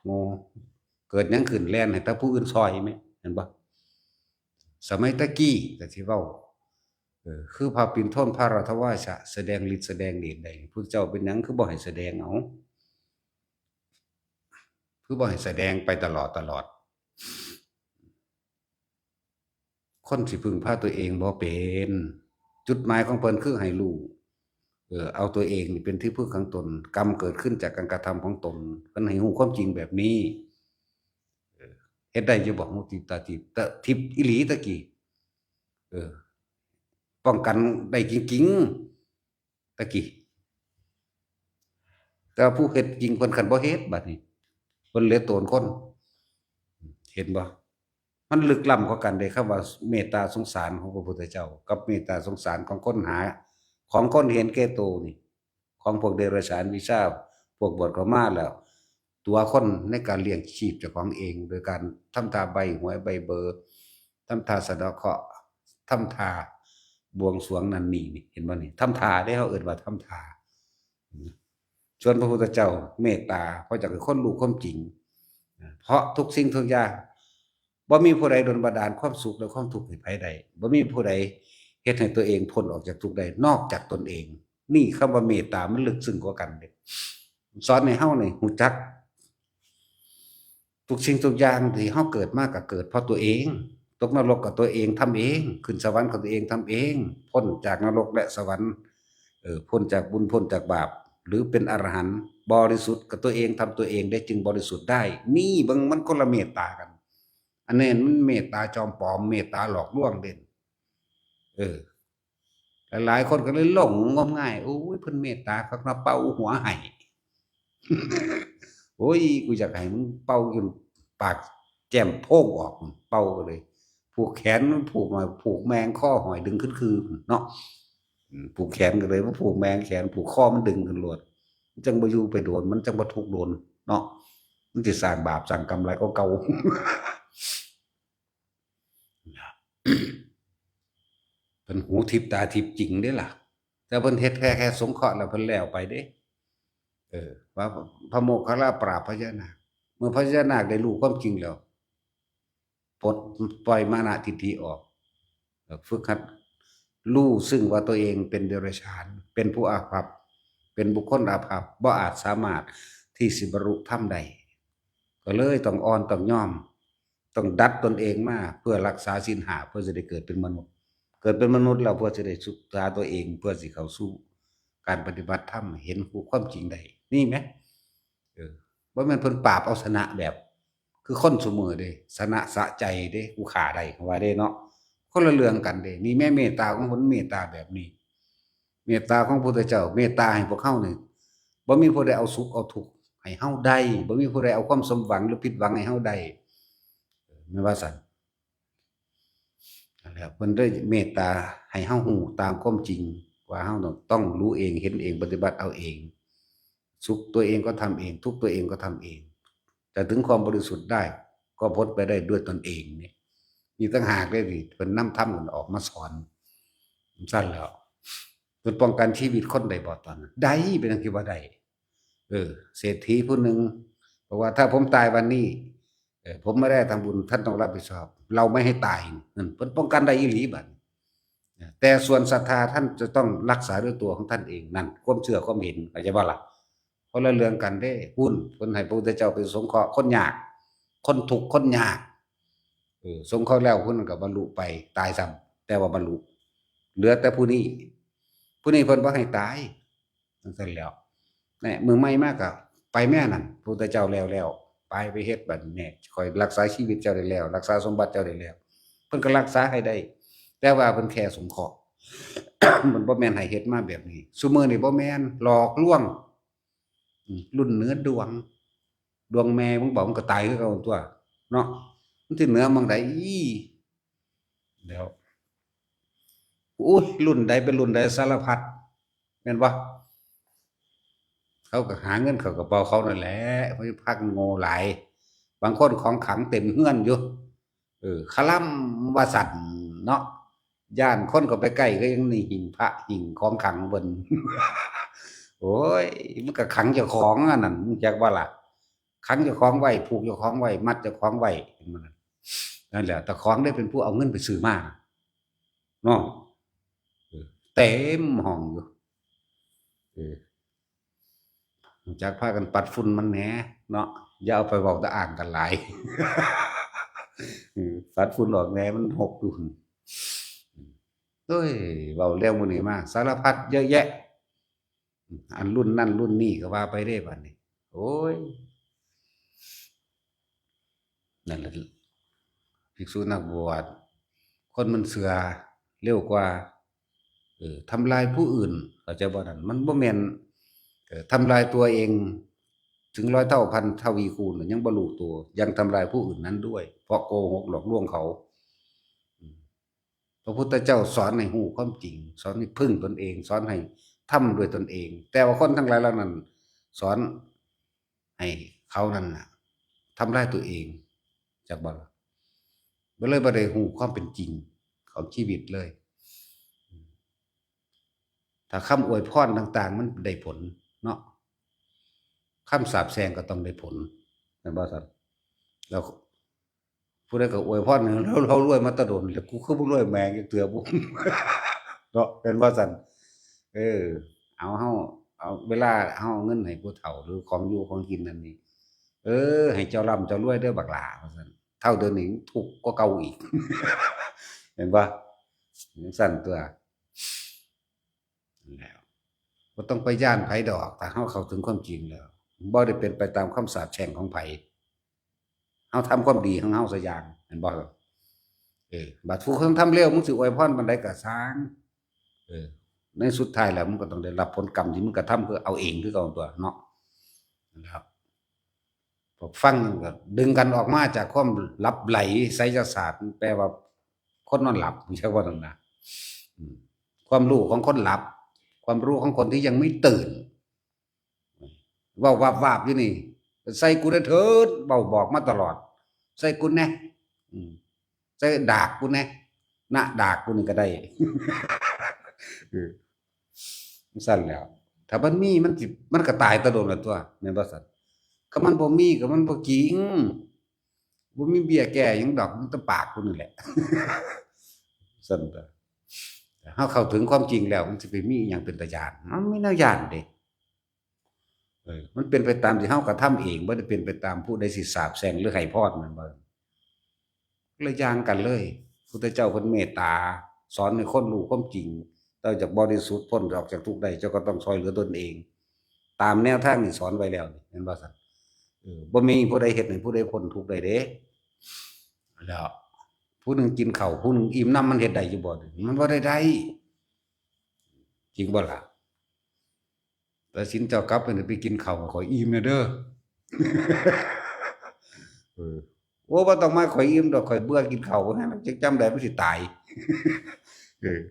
โง่เกิดหยังขึ้นแล่นให้แต่ผู้อื่นช่วยแหมเห็นบ่สมัยแต่กี้ก็สิเว้าคือพระปิ่นโทนพระราทวาชะแสดงฤทธิ์แสดงเดชได้พุทธเจ้าเป็นหยังคือบ่ให้แสดงเอาคือบ่ให้แสดงไปตลอดคนสิพึ่งพาตัวเองบ่เป็นจุดหมายของเพิ่นคือให้รู้เอาตัวเองนี่เป็นที่พึ่งของตนกรรมเกิดขึ้นจากการกระทำของตนเพิ่นให้รู้ความจริงแบบนี้เฮ็ดได้อยู่บ่ฮู้ติตาทิพย์แต่ทิพย์อีหลีตะกี้เออป้องกันได้จริงๆตะกี้แต่ว่าผู้เฮ็ดจริงเพิ่นคันบ่เฮ็ดบัดนี้เพิ่นเหลือโตนคนเห็นบ่มันลึกล้ำกว่ากันเดะคำว่าเมตตาสงสารของพระพุทธเจ้ากับเมตตาสงสารของคนหาของคนเห็นแก่ตัวนี่ของพวกเดรัจฉานวิชาพวกบวชเข้ามาแล้วตัวคนในการเลี้ยงชีพเจ้าของเองโดยการทำท่าใบหวยใบเบอร์ทำท่าสะเดาะเคราะห์ทำท่าบวงสรวงนั่นนี่เห็นบ่นี่ทำท่าได้เขาเอิ้นว่าทำท่าส่วนพระพุทธเจ้าเมตตาเพราะจักคนรู้ความจริงเพราะทุกสิ่งทุกอย่างบ่มีผู้ใดดลบันดาลความสุขและความทุกข์ให้ไผได้บ่มีผู้ใดเฮ็ดให้ตัวเองพ้นออกจากทุกข์ได้นอกจากตนเองนี่คำว่าเมตตามันลึกซึ้งกว่ากันเด้สอนให้เฮานี่รู้จักทุกสิ่งทุกอย่างที่เฮาเกิดมาก็เกิดเพราะตัวเองตกนรกก็ตัวเองทำเองขึ้นสวรรค์ก็ตัวเองทำเองพ้นจากนรกและสวรรค์พ้นจากบุญพ้นจากบาปหรือเป็นอรหันต์บริสุทธิ์ก็ตัวเองทำตัวเองได้จึงบริสุทธิ์ได้นี่เบิ่งมันคนละเมตตากันอันนี้มันเมตตาจอมปลอมเมตตาหลอกลวงเด่นเออหลายๆคนก็เลยหลงงมงายโอ้ยเพิ่นเมตตาคักนะเป่าหัวให้โอ้ยกูอยากให้มึงเป่าจนปากแจ่มโพกออกเป่าเลยผูกแขนผูกหน่อยผูกแมงข้อหอยดึงขึ้นคือเนาะผูกแขนกันเลยว่าผูกแมงแขนผูกข้อมันดึงขึ้นโลดมันจังบ่อยู่ไปโดนมันจังบ่ทุกข์โดนเนาะมันสิสร้างบาปสร้างกรรมหลายกว่าเก่า เพิ่นหูทิพย์ตาทิพย์จริงเด้ล่ะแต่เพิ่นเฮ็ดแค่สงเคราะห์แล้วเพิ่นแล้วไปเด้ว่าพระโมคคัลลาปราบพญานาคเมื่อพญานาคได้รู้ความจริงแล้วปลดปล่อยมานะทิฏฐิออกฝึกหัดรู้ซึ่งว่าตัวเองเป็นเดรัจฉานเป็นผู้อาภัพเป็นบุคคลอาภัพบ่อาจสามารถที่สิบรรลุธรรมได้ก็เลยต้องอ่อนต้องยอมต้องดัดตนเองมาเพื่อรักษาศีล5เพื่อจะได้เกิดเป็นมนุษย์เกิดเป็นมนุษย์แล้วเพื่อจะได้ศึกษาตัวเองเพื่อสิเข้าสู่การปฏิบัติธรรมเห็นความจริงได้นี่ไหมบ่แม่นเพิ่นปราบเอาชนะแบบคือคนซุมื้อเด้ชนะสะใจเด้กูฆ่าได้เขาว่าเด้เนาะคนละเรื่องกันเด้นี่แม่เมตตาของเพิ่นเมตตาแบบนี้เมตตาของพระพุทธเจ้าเมตตาให้พวกเฮานี่บ่มีผู้ใดเอาสุขเอาทุกข์ให้เฮาได้บ่มีผู้ใดเอาความสมหวังหรือผิดหวังให้เฮาได้แม่นว่าซั่นนั่นแหละเพิ่นได้เมตตาให้เฮารู้ตามความจริงว่าเฮาต้องรู้เองเห็นเองปฏิบัติเอาเองสุขตัวเองก็ทำเองทุกข์ตัวเองก็ทำเองแต่ถึงความบริสุทธิ์ได้ก็พ้นไปได้ด้วยตนเองนี่มีต่างหากเลยนี่เพิ่นนำธรรมนั่นออกมาสอนซั่นแล้วเพิ่นป้องกันชีวิตคนได้บ่ตอนนั้นได้เป็นจังซี่บ่ได้เศรษฐีผู้หนึ่งบอกว่าถ้าผมตายวันนี้ผมไม่ได้ทำบุญท่านต้องรับผิดชอบเราไม่ให้ตายนั่นเพิ่นป้องกันได้อีหลีบัดแต่ส่วนศรัทธาท่านจะต้องรักษาด้วยตัวของท่านเองนั่นความเชื่อความเห็นเข้าใจบ่ล่ะคนละเรื่องกันเด้หุ้นเพิ่นให้พระพุทธเจ้าไปสงเคราะห์คนยากคนทุกข์คนยากสงเคราะห์แล้วเพิ่นก็บรรลุไปตายซ้ำแต่ว่าบรรลุเหลือแต่ผู้นี้เพิ่นบ่ให้ตายจังซั่นแหล้วแหน่มื้อใหม่มาก็ไปแม่นั่นพระพุทธเจ้าแล้ว ไปเฮ็ดบัดนี้ข่อยรักษาชีวิตเจ้าได้แล้วรักษาสมบัติเจ้าได้แล้วเพิ่นก็รักษาให้ได้แต่ว่าเพิ่นแค่สงเคราะห์ มันบ่แม่นให้เฮ็ดมาแบบนี้ซุมื้อนี้บ่แม่นหลอกลวงรุ่นเหนือดวงแม่มึงบอกมึงก็ตายคือเก่าตั่วเนาะมันสิเหนือหม้องใดแล้วอุ๊ยรุ่นใดเป็นรุ่นใดสารพัดแม่นบ่เขาก็หาเงินเข้ากระเป๋าเขานั่นแหละเพิ่นพากันโง่หลายบางคนของขลังเต็มเรือนอยู่คลำว่าสั่นเนาะย้านคนเข้าไปใกล้ก็ยังนี่หิ้งพระหิ้งของขลังเพิ่น โอ้ยมันก็ขังเจ้าของอันนั้นมึงจักบ่ล่ะขังเจ้าของไว้ผูกเจ้าของไว้มัดเจ้าของไว้มันนั่นแหละแต่ของได้เป็นผู้เอาเงินไปซื้อมาเนาะเต็มห้องอยู่เออรู้จักพากันปัดฝุ่นมันแหน่เนาะอย่าเอาไปเว้าแต่อ้างกันหลาย ปัดฝุ่นออกแหน่มันหกอยู่หั่นโอ้ยเว้าแล้วมื้อนี้มาสารพัดเยอะแยะอันรุ่นนั้นรุ่นนี้ก็ว่าไปเด้บัดนี้โอ้ยนั่นแหละภิกษุนักบวชคนมันเชื่อเร็วกว่าทำลายผู้อื่นเข้าใจบ่นั่นมันบ่แม่นทำลายตัวเองถึงร้อยเท่าพันทวีคูณยังบ่รู้ตัวยังทำลายผู้อื่นนั้นด้วยเพราะโกหกหลอกลวงเขาอืมพระพุทธเจ้าสอนให้รู้ความจริงสอนให้พึ่งตนเองสอนให้ทำด้วยตนเองแต่ว่าคนทั้งหลายเหล่านั้นสอนให้เขานั้นน่ะทำลายตัวเองจักบ่ล่ะบ่เลยบ่ได้รู้ความเป็นจริงของชีวิตเลยถ้าคำอวยพรต่างๆมันได้ผลเนาะคำสาปแช่งก็ต้องได้ผลแม่นบ่ซั่นแล้วผู้ใดก็อวยพรให้เรารวยมาแต่โดนแล้วกูคือบ่รวยแม่งจักเทื่อบุ เนาะแม่นบ่ซั่นเออเอาเวลาเฮาเอาเงินให้ผู้เฒ่าหรือของอยู่ของกินนั่นนี่ให้เจ้าร่ำเจ้ารวยเด้อบักหลาว่าซั่นเท่าเดี๋ยวนี้ทุกข์กว่าเก่าอีก เห็นบ่จังซั่นตั่วนั่นแหล้วบ่ต้องไปย้านไผดอกถ้าเฮาเข้าถึงความจริงแล้วบ่ได้เป็นไปตามคำสาปแช่งของไผเฮาทำความดีของเฮาซักอย่างแม่นบ่บัดผู้คนทำเลวมึงสิอวยพรปานใดก็สร้างเออในสุดท้ายแล้วมึงก็ต้องได้รับผลกรรมที่มึงกระทำคือเอาเองคือเก่าตั่วเนาะนั่นแหละครับพอฟังก็ดึงกันออกมาจากความหลับไหลไสยศาสตร์แปลว่าคนนอนหลับจักว่านั่นน่ะอืมความรู้ของคนหลับความรู้ของคนที่ยังไม่ตื่นเว้าวาบๆอยู่นี่ใส่กูเด้อเถิดเว้าบอกมาตลอดใส่กูแหน่อืมใส่ดากกูแหน่ณดากกูนี่ก็ได้ เออจั่งซั้นแหล้วถ้ามันมีมันก็ตายแต่โดนแล้วตั่วแม่นบ่ซั้นคันมันบ่มีก็มันบ่จริงบ่มีเบี้ยแก้หยังดอกมีแต่ปากกูนี่แหละ ซั้นตั่วถ้าเฮาเข้าถึงความจริงแล้วมันสิไปมีอิหยังเป็นตาย้านมันบ่มีแนวย้านเดะมันเป็นไปตามที่เฮากระทำเองบ่ได้เป็นไปตามผู้ใดสิสาปแช่งหรือให้พรแม่นบ่คนละอย่างกันเลยพุทธเจ้าเพิ่นเมตตาสอนให้คนรู้ความจริงเจ้าอยากบริสุทธิ์พ้นออกจากทุกข์ได้เจ้าก็ต้องช่วยเหลือตนเองตามแนวทางที่สอนไว้แล้วนี่แม่นบ่ซั่นบ่มีผู้ใดเฮ็ดให้ผู้ใดพ้นทุกข์ได้เด้แล้วผู้หนึ่งกินข้าวผู้หนึ่งอิ่มนำมันเฮ็ดได้อยู่บ่มันบ่ได้จริงบ่ล่ะตัดสินเจ้ากลับไปกินข้าวให้ข้อยอิ่มแหน่เด้อ เออโอ้บ่ต้องมาข้อยอิ่มดอกข้อยเบื่อกินข้าวให้มันจักจำได้มันสิตาย เออ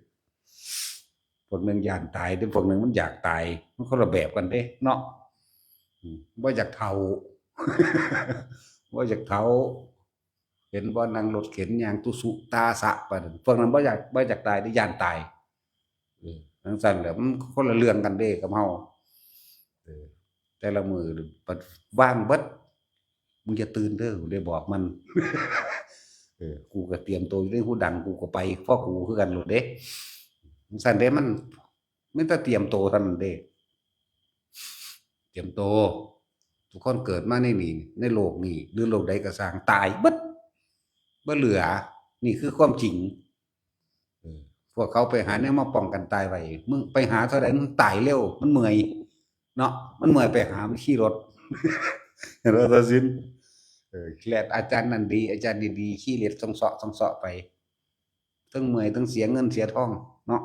พวกหนึ่งย้านตายแต่พวกหนึ่งมันอยากตายมันคนละแบบกันเด้เนาะบ่อยากเฒ่า บ่อยากเฒ่าเห็นบ่นั่งรถเข็นย่างตุสุตาสะไปนั่นพวกนั้นบ่อยากตายแต่ย้านตายจังซั่นแหละมันคนละเรื่องกันเด้กับเฮาเออแต่ละมื้อบัดว่างเบิดมึงอย่าตื่นเด้อได้บอกมัน กูก็เตรียมตัวอยู่ในหูดังกูก็ไปเพราะกูคือกันโลดเด้จังซั่นเด้มันแต่เตรียมตัวเท่านั้นเด้เตรียมตัวทุกคนเกิดมาในนี่ในโลกนี้หรือโลกใดก็สร้างตายเบิดบ่เหลือนี่คือความจริงเออพวกเขาไปหาแนวมาป้องกันตายไว้มึงไปหาเท่าใดมึงตายเร็วมันเมื่อยเนาะมันเมื่อยไปหามันขี่รถ เห็นบ่ตัดสิน แลดอาจารย์นั่นดีอาจารย์ดีๆขี้เหล็ดต้องเสาะไปทั้งเมื่อยทั้งเสียเงินเสียทองเนาะ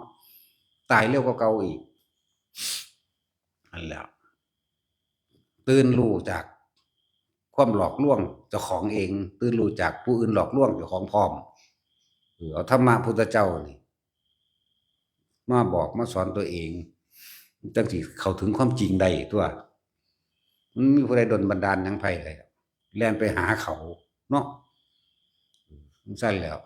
ตายเร็วกว่าเก่าอีกนั่นแหละตื่นรู้จากความหลอกลวงเจ้าของเองตื่นรู้จากผู้อื่นหลอกลวงเจ้าของพร้อมเอาธรรมะพุทธเจ้านี่มาบอกมาสอนตัวเองจังสิเข้าถึงความจริงได้ตัวมันมีผู้ใดดลบันดาลหยังไผเลยแล่นไปหาเขาเนาะซั่นแล้ว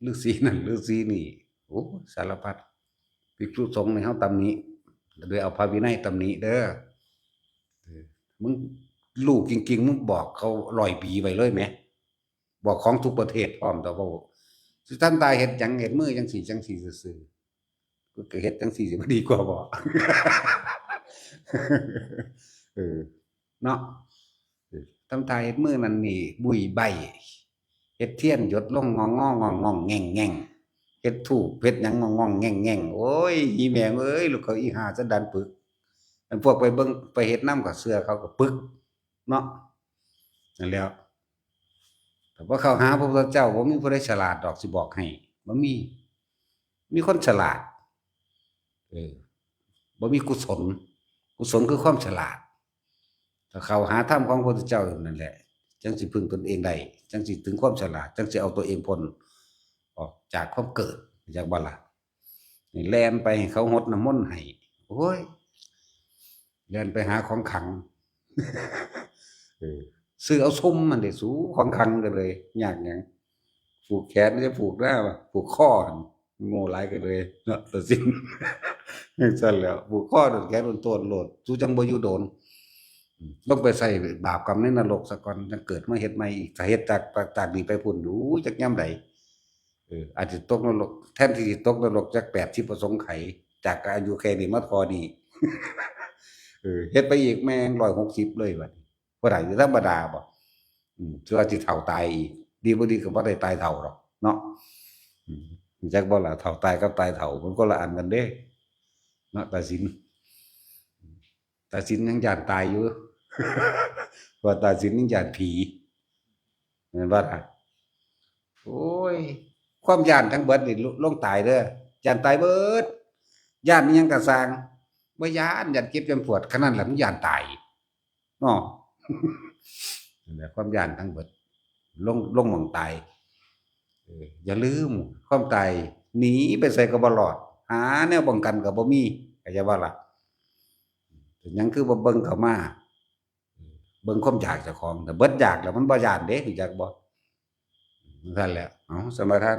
ฤาษีนั่นฤาษีนี่โอ้สารพัดภิกษุสงฆ์ในเฮาตำหนิโดยเอาพระวินัยตำหนิเด้อมึงรู้จริงๆมึงบอกเขา100 ปีไว้เลยแหมบอกของทุกประเทศพร้อมแต่ว่าสิท่านตายเฮ็ดหยังเฮ็ดมือจังซี่ซื่อๆก็เฮ็ดจังซี่สิบ่ดีกว่าบ่ เออเนาะทำทายเฮ็ดมือนั่นนี่บุยใบเฮ็ดเทียนหยดลงงองงองงแง่งเฮ็ดธูปเฮ็ดหยังงองแง่งโอ้ยอีแม่งเอ้ยลูกเขาอีห่าสันดานปึกอันพวกไปเบิ่งไปเฮ็ดนำก็เชื่อเขาก็ปึกเนาะนั่นแหล้วแต่ว่าเข้าหาพระพุทธเจ้าบ่มีผู้ใดฉลาดดอกสิบอกให้บ่มีคนฉลาดเออบ่มีกุศลคือความฉลาดถ้าเข้าหาธรรมของพระพุทธเจ้านั่นแหละจังสิพึ่งตนเองได้จังสิถึงความฉลาดจังสิเอาตัวเองพ้นออกจากความเกิดจากบ่ล่ะนี่แล่นไปให้เขารดน้ำมนต์ให้โอ้ยแล่นไปหาของขลังเออซื้อเอาซุ่มมันได้สูของขลังกันเลยยากหยังผูกแขนจะผูกได้ป่ะผูกข้อโง่หลายกันเลยเนาะตัดสินซั่นแหล้วผูกข้อโดนแขนโดนต้นโลดสู้จังบ่อยู่โดนต้องไปใส่บาปกรรมในนรกซะก่อนจังเกิดมาเฮ็ดใหม่อีกถ้าเฮ็ดจากนี้ไปพุ่นอู้จักยามใดอาจสิตกนรกแทนที่สิตกนรกจัก80ประสงค์ไขจากอายุแค่นี้มาพอดีเฮ็ดไปอีกแม่ง160เลยบัดนี้บ่ได้ธรรมดาบ่สิว่าสิเฒ่าตายอีกดีบ่ดีก็บ่ได้ตายเฒ่าหรอกเนาะจักบ่ล่ะเฒ่าตายกับตายเฒ่ามันคนละอันกันเด้เนาะตาสินยังย้านตายอยู่ ว่าตาสินยังย้านผีแม่นบ่ล่ะโอ้ยความย้านทั้งเบิดนี่ลงตายเด้อย้านตายเบิดย้านอิหยังก็สร้างบ่ย้านเจ็บจนปวดขนาดนั้นล่ะมันย้านตายเนาะ นั่นแหละความย้านทั้งเบิดลงหม้องตายอย่าลืมความตายหนีไปไสก็บ่รอดหาแนวป้องกันก็บ่มีเข้าใจบ่ล่ะเป็นหยังคือบ่เบิ่งเข้ามาเบิ่งความอยากเจ้าของถ้าเบิดอยากแล้วมันบ่ย้านเด้รู้จักบ่นั่นแหละเอ้าสมาทาน